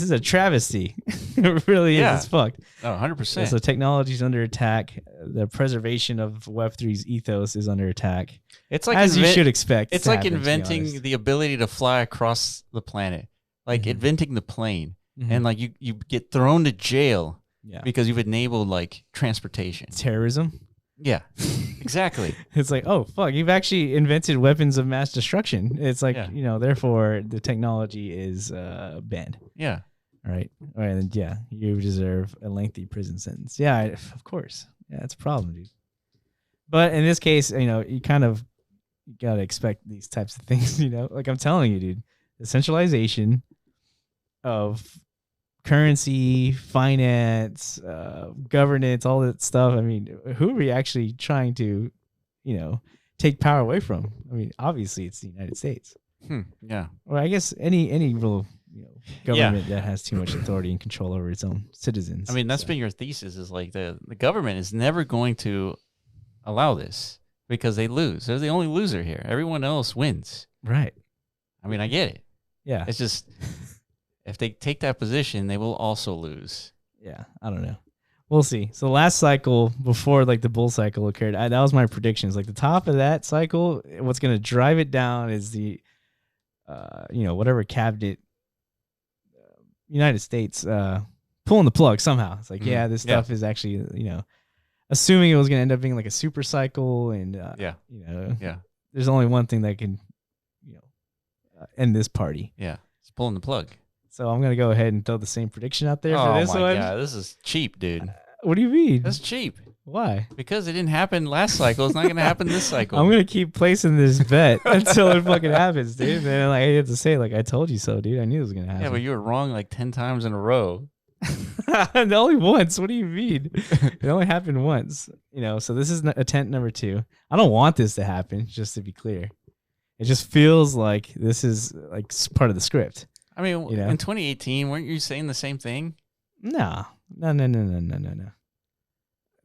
is a travesty. It really is. Yeah. It's fucked. Oh, 100%. So technology's under attack. The preservation of Web3's ethos is under attack. It's like as you should expect. It's to like happen, to be inventing honest. the ability to fly across the planet, like Mhm. inventing the plane, Mhm. and like you get thrown to jail Yeah. because you've enabled like transportation. Terrorism. Yeah, exactly. It's like, oh fuck, you've actually invented weapons of mass destruction. It's like, Yeah. you know, therefore the technology is banned. Yeah, All right. And yeah, you deserve a lengthy prison sentence. Yeah, of course. Yeah, it's a problem, dude. But in this case, you know, you kind of gotta expect these types of things, you know? Like I'm telling you, dude, the centralization of currency, finance, governance, all that stuff. I mean, who are we actually trying to, you know, take power away from? I mean, obviously it's the United States. yeah. Or I guess any real, you know, government that has too much authority and control over its own citizens. I mean, that's So, been your thesis. Is like the government is never going to allow this because they lose. They're the only loser here. Everyone else wins. right. I mean, I get it. Yeah. It's just if they take that position, they will also lose. Yeah, I don't know. We'll see. So last cycle, before like the bull cycle occurred, that was my predictions. Like the top of that cycle, what's going to drive it down is the, you know, whatever cabinet, United States, pulling the plug somehow. It's like, Mhm. yeah, this Yeah. stuff is actually, you know, assuming it was going to end up being like a super cycle, and Yeah. you know, Yeah. there's only one thing that can, you know, end this party. Yeah. It's pulling the plug. So I'm going to go ahead and throw the same prediction out there Oh for this my one. god, this is cheap, dude. What do you mean? That's cheap Why? because it didn't happen last cycle. It's not going to happen this cycle. I'm gonna keep placing this bet until it fucking happens, dude. Then like, I have to say, like, I told you so, dude. I knew it was gonna happen. Yeah, but you were wrong like 10 times in a row. Only once. What do you mean? It only happened once. You know. So this is attempt number 2. I don't want this to happen. Just to be clear, it just feels like this is like part of the script. I mean, You know? in 2018, weren't you saying the same thing? No.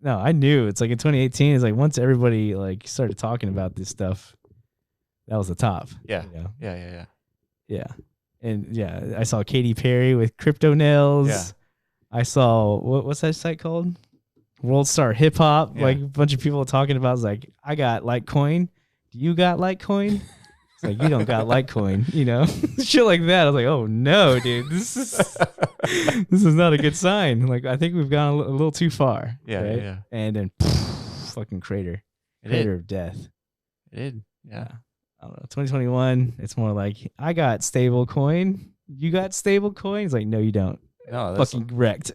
No, I knew. It's like in 2018. It's like once everybody like started talking about this stuff, that was the top. Yeah. You know? Yeah. Yeah. And yeah, I saw Katy Perry with crypto nails. Yeah. I saw what's that site called? World Star Hip Hop. Yeah. Like a bunch of people talking about. It's like, I got Litecoin. Do you got Litecoin? It's like, you don't got Litecoin. You know, shit like that. I was like, oh no, dude, this is not a good sign. Like, I think we've gone a little too far. Yeah, right? yeah. And then fucking crater It of death. did. Yeah. I don't know. 2021. It's more like, I got stable coin. You got stable coin. It's like, no, you don't. No, that's Fucking wrecked.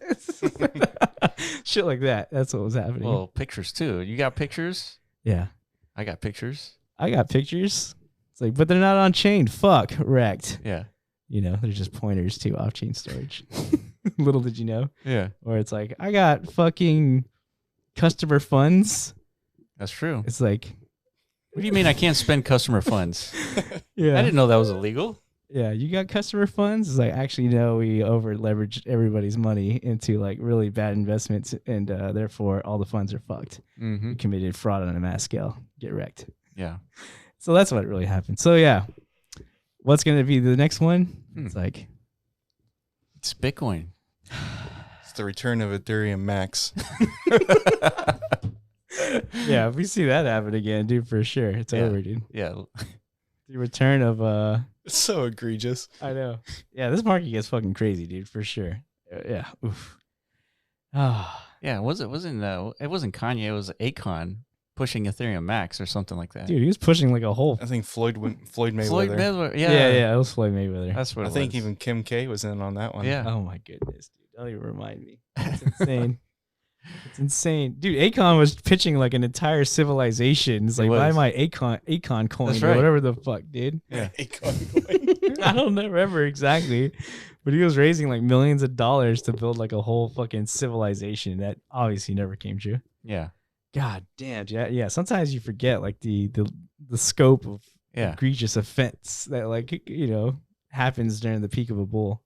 Shit like that. That's what was happening. well, pictures too. You got pictures? Yeah. I got pictures. I got pictures. It's like, but they're not on chain. Fuck, wrecked. Yeah. You know, they're just pointers to off chain storage. Little did you know. Yeah. Or it's like, I got fucking customer funds. That's true. It's like, What do you mean I can't spend customer funds? yeah. I didn't know that was illegal. Yeah, you got customer funds. It's like, actually, no, we over leveraged everybody's money into like really bad investments, and therefore all the funds are fucked. Mm-hmm. We committed fraud on a mass scale. Get wrecked. Yeah. So that's what really happened. So yeah, what's gonna be the next one? It's like, It's Bitcoin. It's the return of Ethereum Max. yeah, if we see that happen again, dude, for sure, it's Yeah. over, dude. Yeah. The return of It's so egregious. I know. Yeah, this market gets fucking crazy, dude, for sure. Yeah. Oof. Ah. Yeah. It wasn't Kanye. It was Akon pushing Ethereum Max or something like that. Dude, he was pushing like a whole. I think Floyd Mayweather. Floyd Mayweather. Yeah, yeah, it was Floyd Mayweather. That's what I it think was. even Kim K was in on that one. Yeah. Oh my goodness, dude! Don't even remind me. It's insane. It's insane, dude. Akon was pitching like an entire civilization. It's like, buy my Akon coin That's or right. whatever the fuck, dude. Yeah. I don't remember exactly, but he was raising like millions of dollars to build like a whole fucking civilization that obviously never came true. Yeah. God damn, yeah. Sometimes you forget like the scope of egregious offense that like happens during the peak of a bull.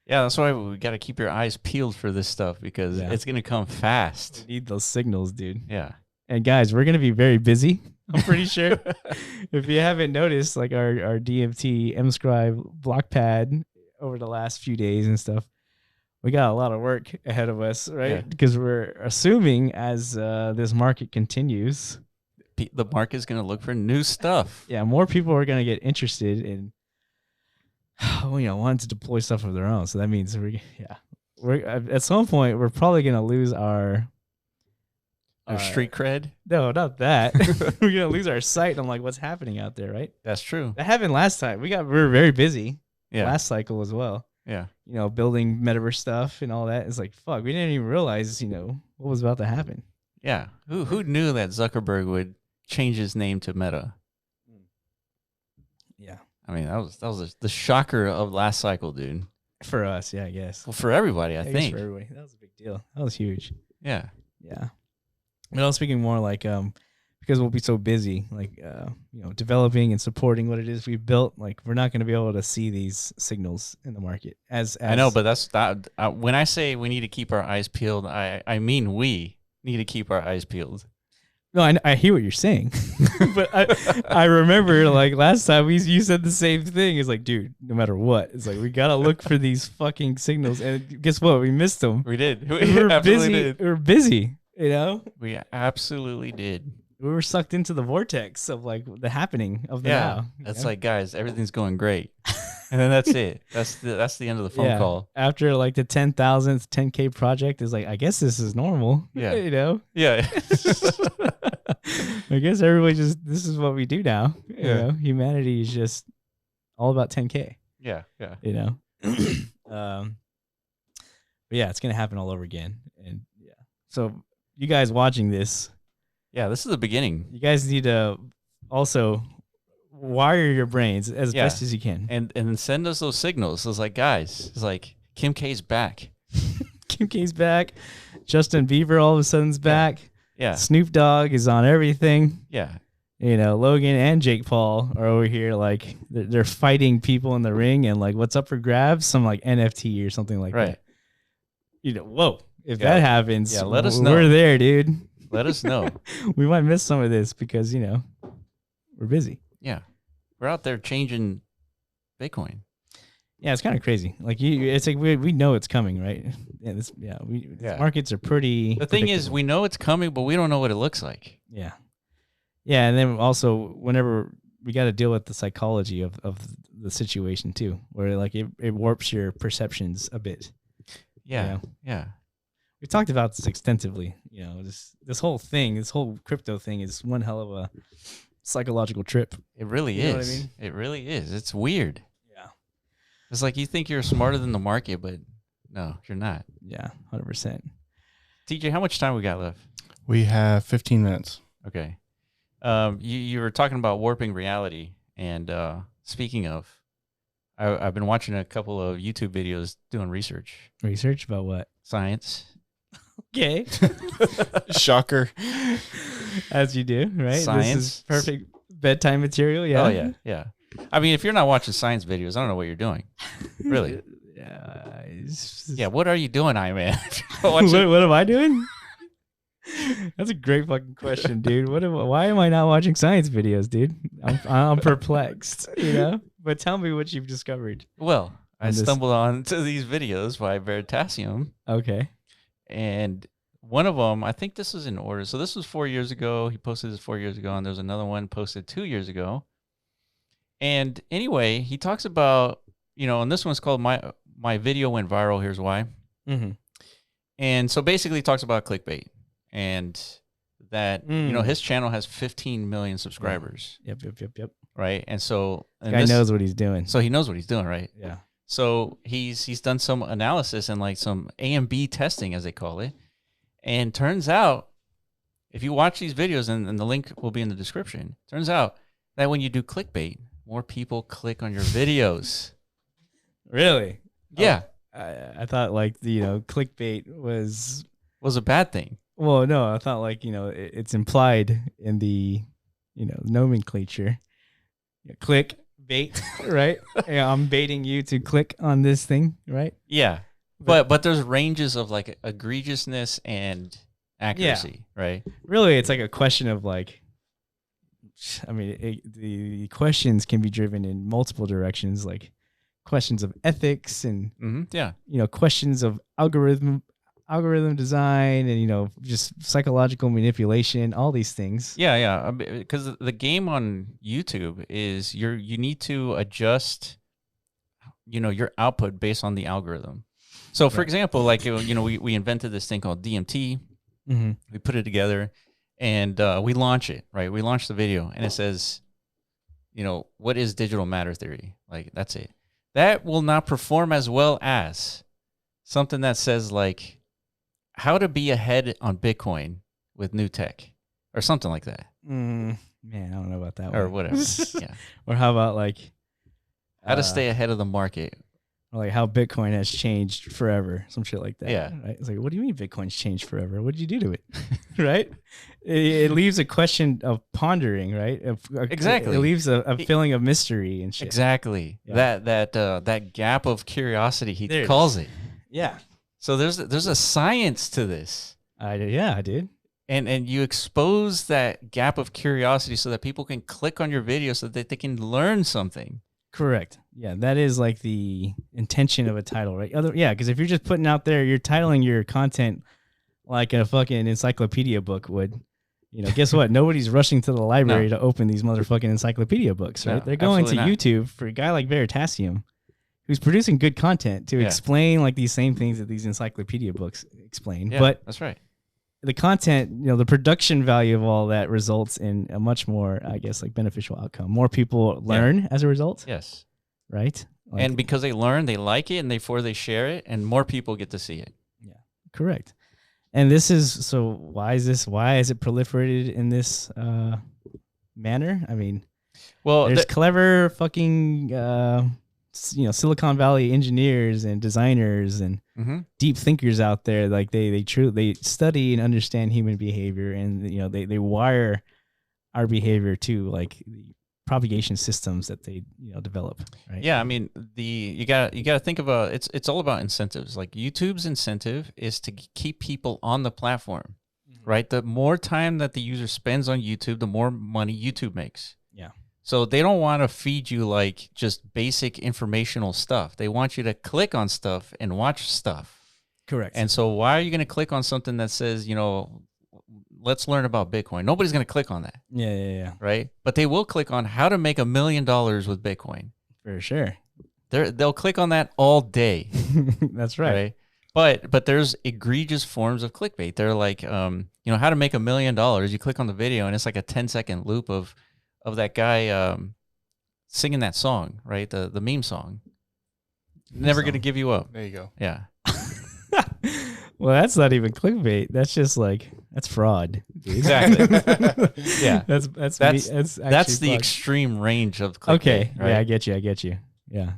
Yeah, that's why we got to keep your eyes peeled for this stuff because it's going to come fast. We need those signals, dude. Yeah. And guys, we're going to be very busy. I'm pretty sure. If you haven't noticed, like our DMT mScribe block pad over the last few days and stuff, we got a lot of work ahead of us, right? Because we're assuming as this market continues, the market's going to look for new stuff. Yeah, more people are going to get interested in wanting to deploy stuff of their own. So that means we're at some point we're probably going to lose our street cred. No, not that. We're going to lose our sight on like what's happening out there, right? That's true. That happened last time. We were very busy last cycle as well. Yeah. Building metaverse stuff and all that. It's like, fuck, we didn't even realize, what was about to happen. Yeah. Who knew that Zuckerberg would change his name to Meta? Yeah. I mean, that was the shocker of last cycle, dude. For us, yeah, I guess. Well, for everybody, I think. For everybody. That was a big deal. That was huge. Yeah. Yeah. But I was speaking more like because we'll be so busy, like developing and supporting what it is we've built. Like we're not going to be able to see these signals in the market. As I know, but that's that. When I say we need to keep our eyes peeled, I mean we need to keep our eyes peeled. No, I hear what you're saying, but I remember like last time you said the same thing. It's like, dude, no matter what, it's like we gotta look for these fucking signals. And guess what? We missed them. We did. We were busy. We were busy. We absolutely did. We were sucked into the vortex of like the happening of the now. That's like, guys, everything's going great, and then that's it. That's the end of the phone call. After like the 10,000th 10K project is like, I guess this is normal. Yeah. Yeah. I guess everybody this is what we do now. Humanity is just all about 10K. Yeah. But yeah, it's gonna happen all over again. And so you guys watching this, this is the beginning. You guys need to also wire your brains as best as you can, and then send us those signals. It's like, guys, it's like Kim K's back. Kim K's back. Justin Bieber all of a sudden's back. Yeah. Snoop Dogg is on everything. Yeah. Logan and Jake Paul are over here like they're fighting people in the ring and like what's up for grabs? Some like NFT or something like that. Whoa. If that happens, let us know. We're there, dude. Let us know. We might miss some of this because, we're busy. Yeah. We're out there changing Bitcoin. Yeah, it's kind of crazy. Like it's like we know it's coming, right? These markets are pretty. The thing is, we know it's coming, but we don't know what it looks like. Yeah, and then also whenever we got to deal with the psychology of the situation too, where like it warps your perceptions a bit. Yeah, we talked about this extensively. This whole thing, this whole crypto thing, is one hell of a psychological trip. It really is. You know what I mean? It really is. It's weird. Yeah. It's like you think you're smarter than the market, but no, you're not. Yeah, 100%. TJ, how much time we got left? We have 15 minutes. Okay. You were talking about warping reality, and speaking of, I've been watching a couple of YouTube videos doing research. Research about what? Science. Okay. Shocker. As you do, right? Science. This is perfect bedtime material. Yeah. Oh, yeah. I mean, if you're not watching science videos, I don't know what you're doing. Really. Yeah, what are you doing, man? What am I doing? That's a great fucking question, dude. Why am I not watching science videos, dude? I'm perplexed, But tell me what you've discovered. Well, I stumbled onto these videos by Veritasium. Okay. And one of them, I think this was in order. So this was 4 years ago. He posted this 4 years ago, and there's another one posted 2 years ago. And anyway, he talks about, and this one's called My Video Went Viral. Here's why. Mm-hmm. And so basically he talks about clickbait and that, his channel has 15 million subscribers. Yep. Right. And so guy knows what he's doing. So he knows what he's doing, right? Yeah. So he's done some analysis and like some A and B testing, as they call it. And turns out, if you watch these videos, and the link will be in the description, turns out that when you do clickbait, more people click on your videos. Really? Yeah. I thought like clickbait was Was a bad thing. well, no, I thought like it's implied in the nomenclature. Click bait, right? Yeah, I'm baiting you to click on this thing, right? Yeah. But there's ranges of like egregiousness and accuracy, right? Really, it's like a question of like, I mean, the questions can be driven in multiple directions, like questions of ethics and questions of algorithm design and just psychological manipulation, all these things. Yeah. Because the game on YouTube is you need to adjust, your output based on the algorithm. So, for example, like we invented this thing called DMT. Mm-hmm. We put it together, and we launch it. Right, we launch the video, and it says, what is digital matter theory? Like that's it. That will not perform as well as something that says like how to be ahead on Bitcoin with new tech or something like that. Man, I don't know about that or one. whatever. Yeah. Or how about like how to stay ahead of the market. Or like how Bitcoin has changed forever, some shit like that. Yeah. Right? It's like, what do you mean Bitcoin's changed forever? What did you do to it? Right? It leaves a question of pondering, right? Exactly. It leaves a feeling of mystery and shit. Exactly. Yeah. That gap of curiosity, he calls it. Yeah. So there's a science to this. I did. And you expose that gap of curiosity so that people can click on your video so that they can learn something. Correct. Yeah, that is like the intention of a title, right? Because if you're just putting out there, you're titling your content like a fucking encyclopedia book would. Guess what? Nobody's rushing to the library to open these motherfucking encyclopedia books, right? No, they're going to absolutely YouTube for a guy like Veritasium, who's producing good content to explain like these same things that these encyclopedia books explain. Yeah, but that's right. the content, the production value of all that results in a much more, I guess, like beneficial outcome. More people learn as a result. Yes. Right? Like, and because they learn, they like it, and therefore they share it, and more people get to see it. Yeah, correct. And this is, so why is it proliferated in this manner? I mean, well, there's clever fucking, Silicon Valley engineers and designers and deep thinkers out there. Like they study and understand human behavior, and they wire our behavior to like the propagation systems that they develop. Right? Yeah, I mean you gotta think about it's all about incentives. Like YouTube's incentive is to keep people on the platform, right? The more time that the user spends on YouTube, the more money YouTube makes. Yeah. So they don't want to feed you like just basic informational stuff. They want you to click on stuff and watch stuff. Correct. And so why are you going to click on something that says, let's learn about Bitcoin? Nobody's going to click on that. Yeah. Right? But they will click on how to make $1 million with Bitcoin. For sure. They'll click on that all day. That's right. But there's egregious forms of clickbait. They're like, how to make $1 million. You click on the video and it's like a 10-second loop of that guy singing that song, right? The meme song. Never going to give you up. There you go. Yeah. Well, that's not even clickbait. That's just like, that's fraud. Dude. Exactly. Yeah. That's the extreme range of clickbait. Okay. Right? Yeah, I get you. Yeah.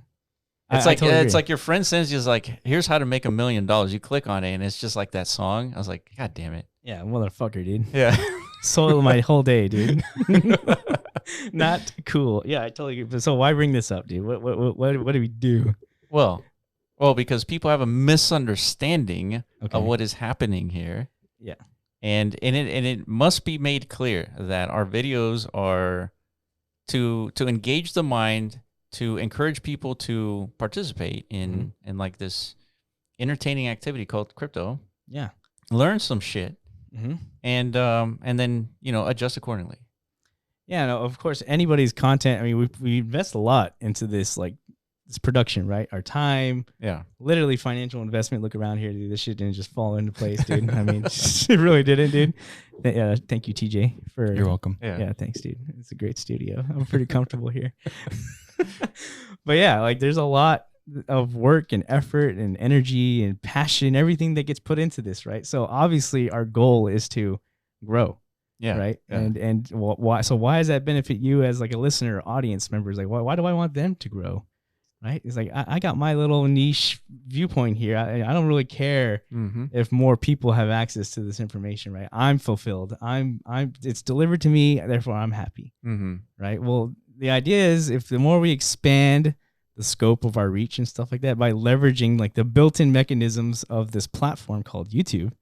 It's totally like your friend sends you like, here's how to make $1 million. You click on it and it's just like that song. I was like, God damn it. Yeah, motherfucker, dude. Yeah. Soiled my whole day, dude. Not cool. Yeah, I totally agree. So why bring this up, dude? What do we do? Well, because people have a misunderstanding of what is happening here. Yeah. And it must be made clear that our videos are to engage the mind, to encourage people to participate in like this entertaining activity called crypto. Yeah. Learn some shit. And then adjust accordingly. Yeah, no, of course, anybody's content. I mean, we invest a lot into this, like this production, right? Our time, literally financial investment. Look around here, dude. This shit didn't just fall into place, dude. I mean, it really didn't, dude. Yeah, thank you, TJ, for. You're welcome. Yeah, thanks, dude. It's a great studio. I'm pretty comfortable here. But yeah, like there's a lot of work and effort and energy and passion, everything that gets put into this, right? So obviously our goal is to grow. Yeah. Right. Yeah. And why? So why does that benefit you as like a listener, or audience members? Like, why do I want them to grow? Right. It's like, I got my little niche viewpoint here. I don't really care if more people have access to this information. Right. I'm fulfilled. It's delivered to me. Therefore, I'm happy. Right. Well, the idea is if the more we expand the scope of our reach and stuff like that by leveraging like the built-in mechanisms of this platform called YouTube,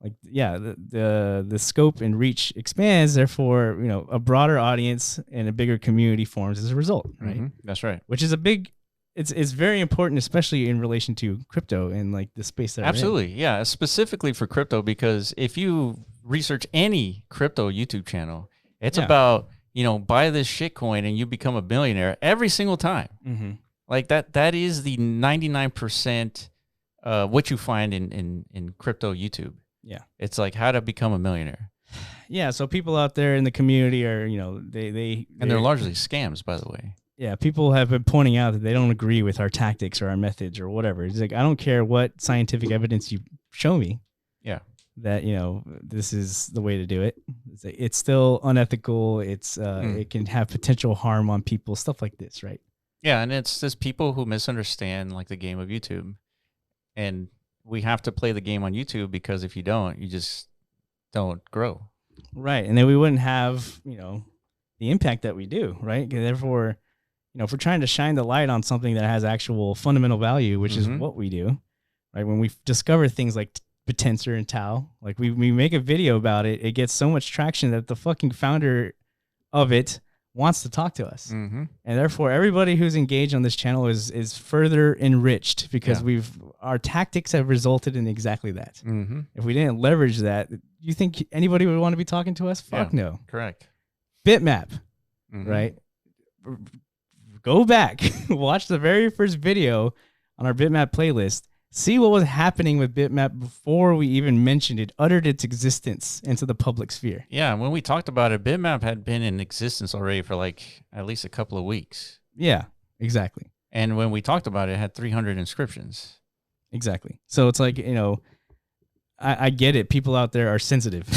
like, yeah, the scope and reach expands. Therefore, you know, a broader audience and a bigger community forms as a result. Right. That's right. Which is it's very important, especially in relation to crypto and like the space that Absolutely. Yeah. Specifically for crypto, because if you research any crypto YouTube channel, it's about, you know, buy this shit coin and you become a billionaire every single time. Like that is the 99% what you find in crypto YouTube. Yeah. It's like how to become a millionaire. Yeah. So people out there in the community are, you know, and they're largely scams, by the way. Yeah. People have been pointing out that they don't agree with our tactics or our methods or whatever. It's like, I don't care what scientific evidence you show me. Yeah. That, you know, this is the way to do it. It's still unethical. It's it can have potential harm on people, stuff like this, right? Yeah, and it's just people who misunderstand like the game of YouTube. And we have to play the game on YouTube because if you don't, you just don't grow. Right. And then we wouldn't have, you know, the impact that we do, right? Therefore, you know, if we're trying to shine the light on something that has actual fundamental value, which is what we do, right? When we discover things like Tensor and Tau, like we make a video about it, it gets so much traction that the fucking founder of it wants to talk to us. And therefore everybody who's engaged on this channel is further enriched because our tactics have resulted in exactly that. If we didn't leverage that, you think anybody would want to be talking to us? Fuck no. Correct. Bitmap, right? Go back, watch the very first video on our Bitmap playlist. See what was happening with Bitmap before we even mentioned it, uttered its existence into the public sphere. Yeah, when we talked about it, Bitmap had been in existence already for like at least a couple of weeks. Yeah, exactly. And when we talked about it, it had 300 inscriptions. Exactly. So it's like, you know, I get it. People out there are sensitive.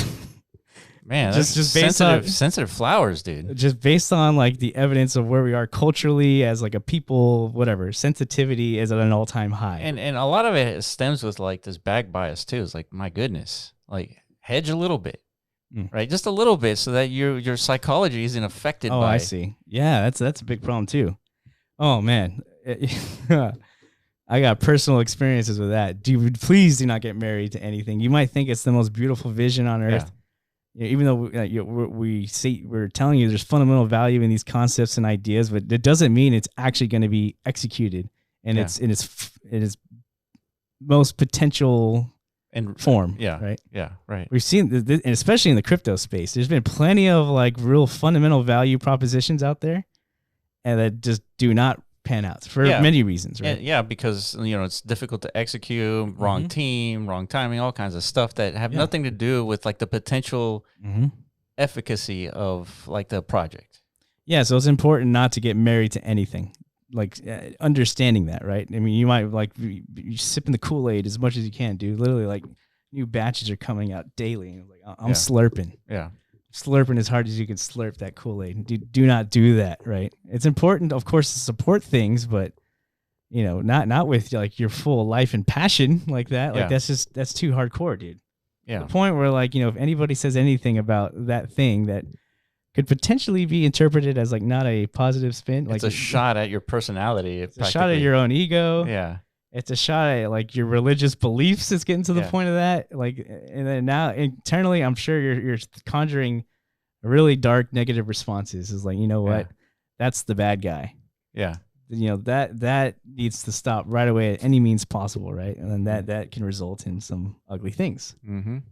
Man, that's just based on sensitive flowers, dude. Just based on like the evidence of where we are culturally as like a people, whatever, sensitivity is at an all-time high. And a lot of it stems with like this bag bias too. It's like, my goodness, like hedge a little bit, right? Just a little bit so that your psychology isn't affected by. Oh, I see. Yeah, that's a big problem too. Oh man. I got personal experiences with that. Dude, please do not get married to anything. You might think it's the most beautiful vision on earth. Yeah, even though we're telling you there's fundamental value in these concepts and ideas, but it doesn't mean it's actually going to be executed in its most potential form. Yeah, right. Yeah, right. We've seen this, and especially in the crypto space, there's been plenty of like real fundamental value propositions out there, and that just do not pan out for many reasons, right? Yeah, because you know it's difficult to execute, wrong team, wrong timing, all kinds of stuff that have nothing to do with like the potential efficacy of like the project. Yeah, so it's important not to get married to anything. Like understanding that, right? I mean, you might like be sipping the Kool-Aid as much as you can, dude. Literally, like new batches are coming out daily, and like I'm slurping. Yeah. Slurping as hard as you can slurp that Kool-Aid. Do not do that, right? It's important, of course, to support things, but you know, not with like your full life and passion like that. Like that's too hardcore, dude. Yeah. The point where like, you know, if anybody says anything about that thing that could potentially be interpreted as like not a positive spin, like it's a shot at your personality. It's a shot at your own ego. Yeah. It's a shot at like your religious beliefs. It's getting to the point of that. Like, and then now internally, I'm sure you're conjuring really dark negative responses. Is like, you know what? That's the bad guy. Yeah. You know, that needs to stop right away at any means possible. Right. And then that can result in some ugly things.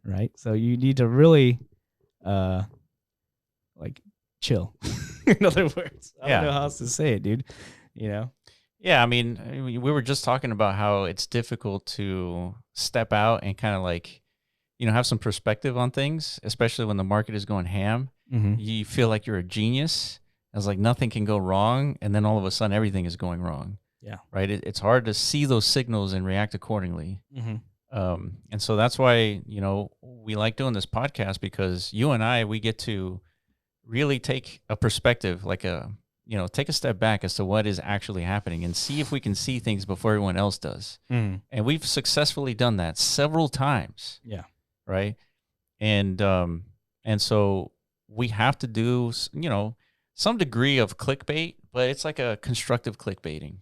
Right. So you need to really, like chill. In other words, I don't know how else to say it, dude. You know? Yeah, I mean, we were just talking about how it's difficult to step out and kind of like, you know, have some perspective on things, especially when the market is going ham. You feel like you're a genius. It's like nothing can go wrong, and then all of a sudden everything is going wrong. Yeah. Right. It's hard to see those signals and react accordingly. Mm-hmm. And so that's why, we like doing this podcast, because you and I, we get to really take a perspective, like take a step back as to what is actually happening and see if we can see things before everyone else does. Mm. And we've successfully done that several times. Yeah. Right. And so we have to do, some degree of clickbait, but it's like a constructive clickbaiting.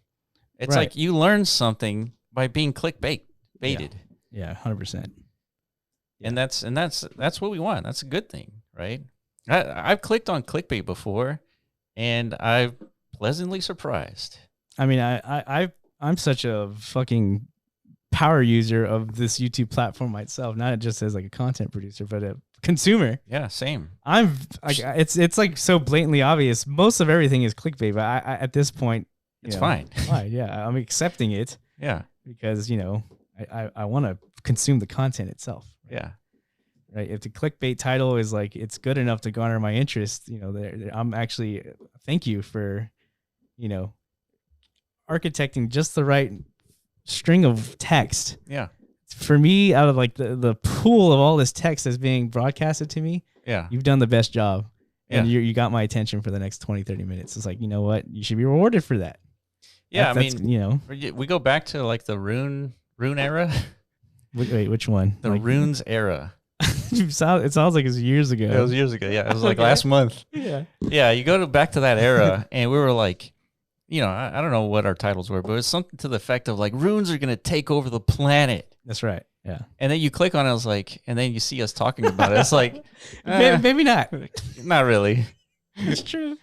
It's Right. like you learn something by being baited. Yeah, 100%. And that's what we want. That's a good thing, right? I've clicked on clickbait before, and I'm pleasantly surprised. I mean, I'm such a fucking power user of this YouTube platform myself, not just as like a content producer, but a consumer. Yeah, same. I'm like, it's like so blatantly obvious. Most of everything is clickbait, but I at this point, It's fine. Fine. Yeah, I'm accepting it. Yeah. Because I want to consume the content itself. Right? Yeah. Right. If the clickbait title is like it's good enough to garner my interest, I'm actually thank you for, architecting just the right string of text. Yeah. For me, out of like the pool of all this text that's being broadcasted to me, Yeah. you've done the best job. And Yeah. you got my attention for the next 20, 30 minutes. It's like, you know what? You should be rewarded for that. Yeah. That's, we go back to like the rune era, wait, which one? the runes era. It sounds like it was years ago. It was years ago. Yeah. It was like Okay. last month. Yeah. Yeah. You go back to that era, and we were like, I don't know what our titles were, but it was something to the effect of like, runes are going to take over the planet. That's right. Yeah. And then you click on it, I was like, and then you see us talking about it. It's like, Maybe not. not really. It's true.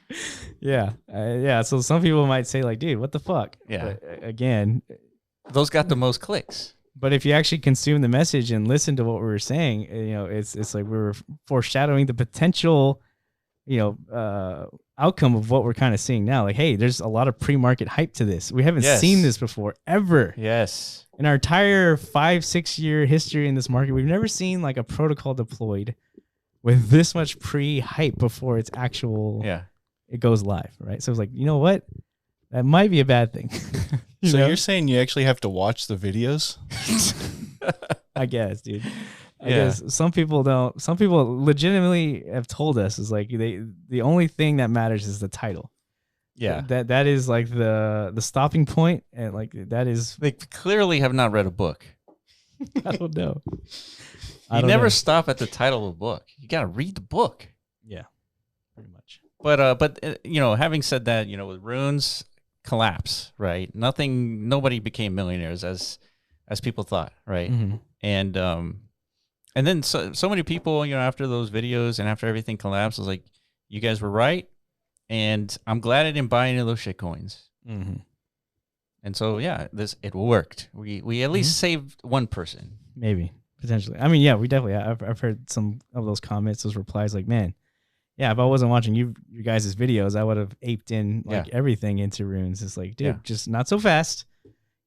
Yeah. Yeah. So some people might say like, dude, what the fuck? Yeah. But, again, Those got the most clicks. but if you actually consume the message and listen to what we were saying, it's like we were foreshadowing the potential, outcome of what we're kind of seeing now. Like, hey, there's a lot of pre-market hype to this. We haven't Yes. seen this before ever. Yes. In our entire 5-6 year history in this market, we've never seen like a protocol deployed with this much pre-hype before it's actual. Yeah. It goes live, right? So it's like, you know what? That might be a bad thing. So know? you're saying you actually have to watch the videos? I guess, dude. I Yeah. guess some people don't. Some people legitimately have told us is like the only thing that matters is the title. Yeah. That is like the stopping point, and like that is They clearly have not read a book. I don't know. You never stop at the title of a book. You got to read the book. Yeah, pretty much. But having said that, with runes collapse, right? Nobody became millionaires as people thought, right? Mhm. And then so many people, after those videos and after everything collapsed, was like, you guys were right, and I'm glad I didn't buy any of those shit coins. Mm-hmm. And so it worked. We at least saved one person. Maybe potentially. I mean, yeah, we definitely. I've heard some of those comments, those replies. Like, man, yeah, if I wasn't watching you guys' videos, I would have aped in like everything into runes. It's like, dude, just not so fast.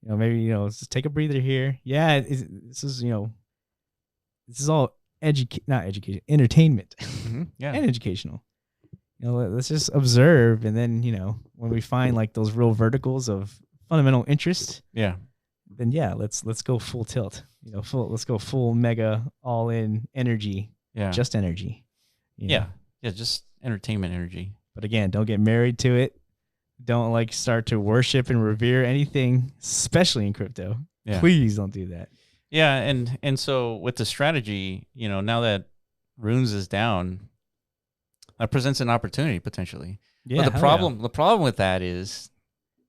Maybe just take a breather here. Yeah, this is this is all not education, entertainment, Yeah, and educational. Let's just observe, and then when we find like those real verticals of fundamental interest, then let's go full tilt. Let's go full mega all in energy. Yeah, just energy. Just entertainment energy. But again, don't get married to it. Don't like start to worship and revere anything, especially in crypto. Yeah. Please don't do that. Yeah, and so with the strategy, now that runes is down, that presents an opportunity potentially. Yeah. But the problem with that is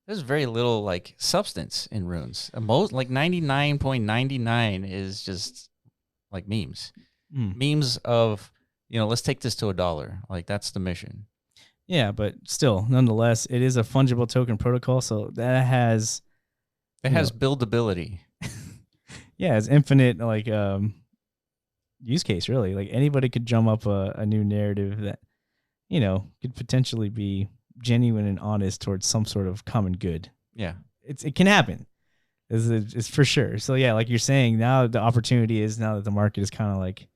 there's very little like substance in runes. Most like 99.99 is just like memes. Memes of, let's take this to $1. Like that's the mission. Yeah, but still, nonetheless, it is a fungible token protocol, so that has buildability. Yeah, it's infinite like use case really. Like anybody could drum up a new narrative that could potentially be genuine and honest towards some sort of common good. Yeah. It can happen. It's for sure. So yeah, like you're saying, now the opportunity is now that the market is kind of like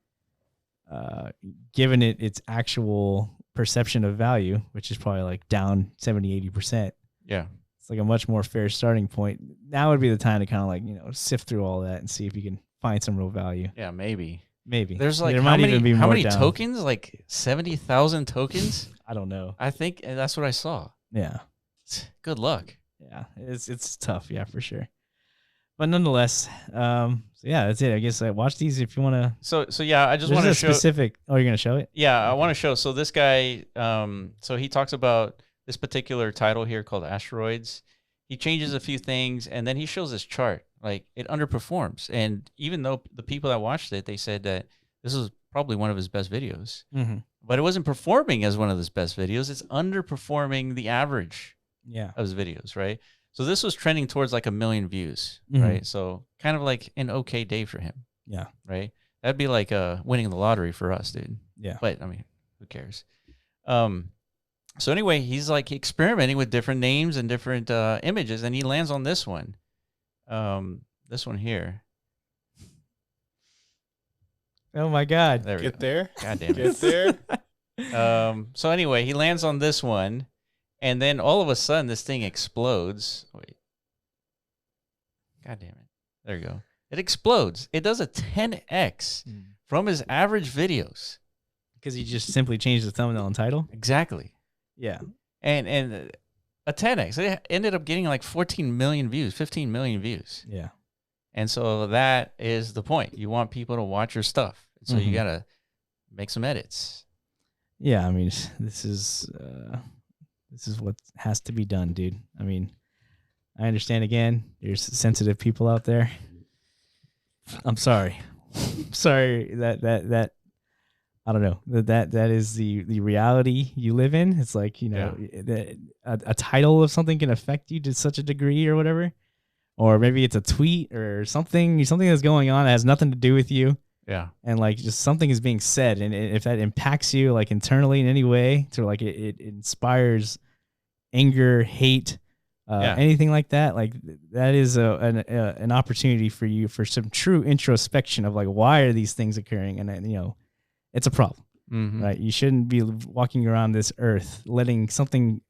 given it its actual perception of value, which is probably like down 70-80%. Yeah. It's like a much more fair starting point. Now would be the time to kind of like, sift through all that and see if you can find some real value. Yeah, maybe. There's like there how might many even be how more many down. tokens? Like 70,000 tokens? I don't know. I think that's what I saw. Yeah. Good luck. Yeah. It's tough. Yeah, for sure. But nonetheless, so yeah, that's it. I guess watch these if you want to. So yeah, I just want to show specific. Oh, you're gonna show it? Yeah, I want to show. So this guy, so he talks about this particular title here called asteroids. He changes a few things, and then he shows this chart. Like it underperforms, and even though the people that watched it, they said that this was probably one of his best videos, but it wasn't performing as one of his best videos. It's underperforming the average of his videos, right? So this was trending towards like 1 million views, right? So kind of like an okay day for him. Yeah. Right? That'd be like winning the lottery for us, dude. Yeah. But I mean, who cares? So anyway, he's like experimenting with different names and different images, and he lands on this one. This one here. Oh my God. There we Get go. there. God damn it. Get there. So anyway, he lands on this one, and then all of a sudden this thing explodes. Wait. God damn it. There you go. It explodes. It does a 10x from his average videos. Because he just simply changed the thumbnail and title? Exactly. Yeah. And a 10x. It ended up getting like 14 million views, 15 million views. Yeah. And so that is the point. You want people to watch your stuff. So you got to make some edits. Yeah, I mean, this is what has to be done, dude. I mean, I understand again, there's sensitive people out there. I'm sorry. Sorry that I don't know. That is the reality you live in. It's like, a title of something can affect you to such a degree or whatever. Or maybe it's a tweet or something that's going on that has nothing to do with you. Yeah. And like just something is being said. And if that impacts you like internally in any way, to like it inspires anger, hate, anything like that, like that is an opportunity for you for some true introspection of like, why are these things occurring? And it's a problem, right? You shouldn't be walking around this earth letting something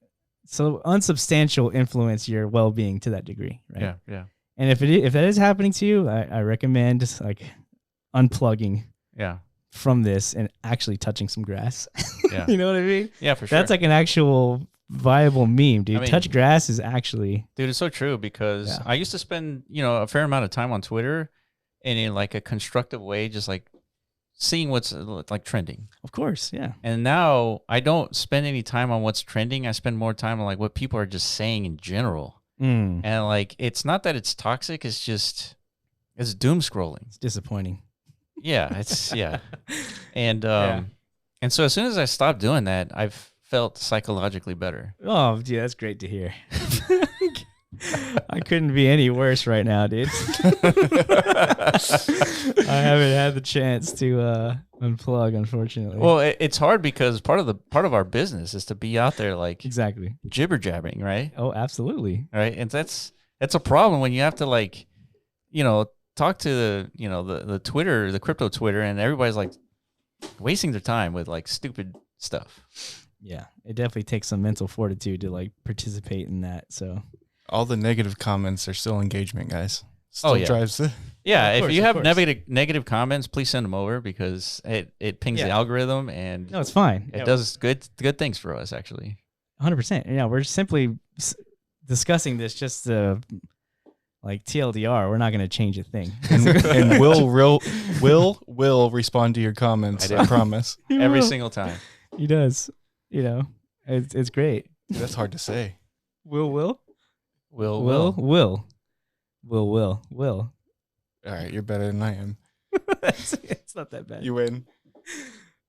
so unsubstantial influence your well-being to that degree, right? Yeah, yeah. And if that is happening to you, I recommend just like unplugging from this and actually touching some grass. Yeah. You know what I mean? Yeah, for sure. That's like an actual viable meme, dude. I mean, touch grass is actually... Dude, it's so true because I used to spend, a fair amount of time on Twitter and in like a constructive way, just like seeing what's like trending. Of course, yeah. And now I don't spend any time on what's trending. I spend more time on like what people are just saying in general. And like, it's not that it's toxic. It's just, it's doom scrolling. It's disappointing. Yeah. It's And, and so as soon as I stopped doing that, I've felt psychologically better. Oh, dude, that's great to hear. I couldn't be any worse right now, dude. I haven't had the chance to unplug, unfortunately. Well, it's hard because part of our business is to be out there like exactly jibber jabbing, right? Oh, absolutely. Right, and that's a problem when you have to like, talk to the Twitter, the crypto Twitter, and everybody's like wasting their time with like stupid stuff. Yeah, it definitely takes some mental fortitude to like participate in that. So. All the negative comments are still engagement, guys. Still drives the... Yeah, if you have negative comments, please send them over because it pings the algorithm and no, it's fine. It does good things for us, actually. 100%. Yeah, we're simply discussing this just like TLDR. We're not going to change a thing. And will respond to your comments. I promise. Every single time. He does. It's great. That's hard to say. Will. All right, you're better than I am. It's not that bad. You win.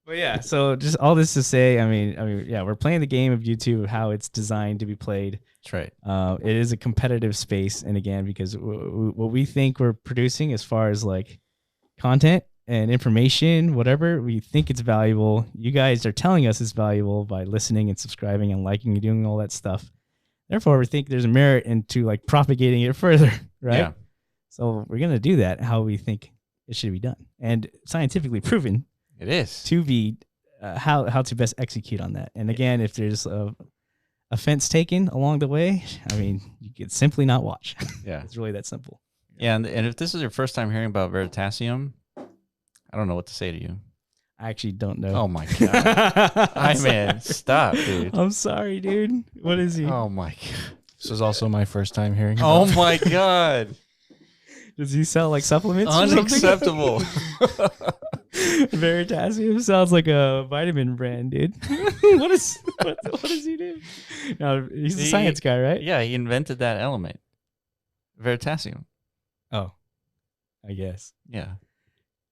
But yeah, so just all this to say, I mean, yeah, we're playing the game of YouTube, how it's designed to be played. That's right. It is a competitive space, and again, because what we think we're producing as far as like content and information, whatever, we think it's valuable. You guys are telling us it's valuable by listening and subscribing and liking and doing all that stuff. Therefore, we think there's a merit into like propagating it further, right? Yeah. So we're gonna do that how we think it should be done, and scientifically proven it is to be how to best execute on that. And again, if there's a offense taken along the way, I mean, you could simply not watch. Yeah. It's really that simple. Yeah. And if this is your first time hearing about Veritasium, I don't know what to say to you. I actually don't know. Oh my God. Man, stop, dude. I'm sorry, dude. What is he? Oh my God. This was also my first time hearing. Oh about my God. Does he sell like supplements? Or something? Unacceptable. Veritasium sounds like a vitamin brand, dude. what does he do? No, he's a science guy, right? Yeah, he invented that element. Veritasium. Oh, I guess. Yeah.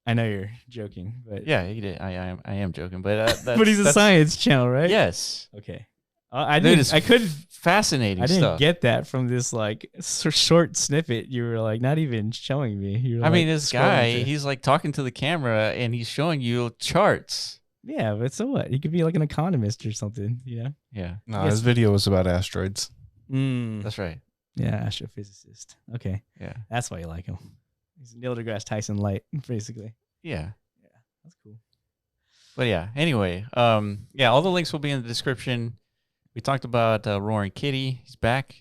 I know you're joking, but Yeah, he did. I am joking, but but he's a science channel, right? Yes. Okay. I Dude, didn't. it's I couldn't. Fascinating I didn't stuff. get that from this like short snippet. You were like not even showing me. You were, I mean, like, this scrolling guy, through. he's like talking to the camera and he's showing you charts. Yeah, but so what? He could be like an economist or something. You know? Yeah, No, Yes. his video was about asteroids. that's right. Yeah, astrophysicist. Okay, Yeah, that's why you like him. He's Neil deGrasse Tyson light, basically. yeah. Yeah, that's cool. But yeah, anyway, yeah, all the links will be in the description. We talked about Roaring Kitty. He's back.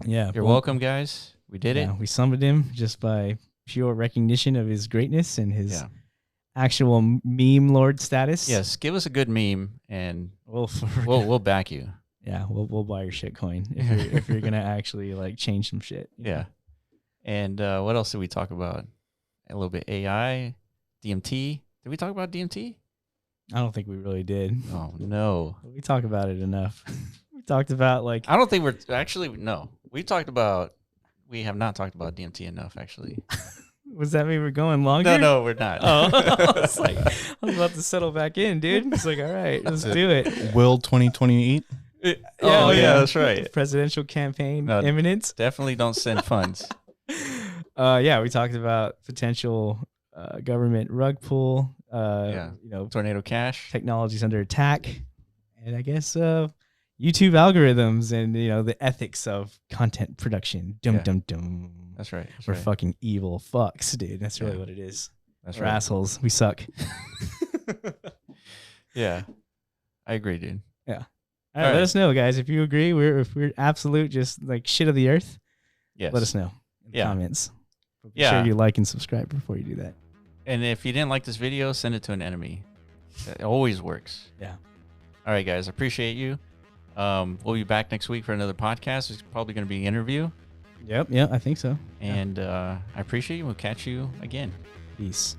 Yeah, You're welcome, guys. We did it. We summoned him just by pure recognition of his greatness and his Yeah. actual meme lord status. Yes, give us a good meme and we'll we'll back you. yeah, we'll buy your shit coin if you're gonna actually like change some shit. you know? Yeah. And what else did we talk about? A little bit AI, DMT. Did we talk about DMT? I don't think we really did. Oh no. We talk about it enough. We talked about like I don't think we're actually no. We have not talked about DMT enough actually. was that mean we're going longer? No, we're not. Oh, I was like, I was about to settle back in, dude. It's like, all right, let's do it. Will 2028? Oh yeah, that's right. Presidential campaign No. imminent. Definitely don't send funds. Yeah, we talked about potential government rug pull. Yeah. You know, Tornado Cash. technologies under attack, and I guess YouTube algorithms and you know the ethics of content production. Dum Yeah. dum dum. That's right. That's We're right. fucking evil fucks, dude. That's really Yeah. what it is. That's We're right. assholes. We suck. Yeah. I agree, dude. All right, right. let us know, guys. If you agree, if we're absolute just like shit of the earth, Yes. let us know in the Yeah. comments. But be Yeah. sure you like and subscribe before you do that. And if you didn't like this video, send it to an enemy. It always works. Yeah. All right, guys. Appreciate you. We'll be back next week for another podcast. It's probably going to be an interview. Yep. Yeah, I think so. And I appreciate you. We'll catch you again. Peace.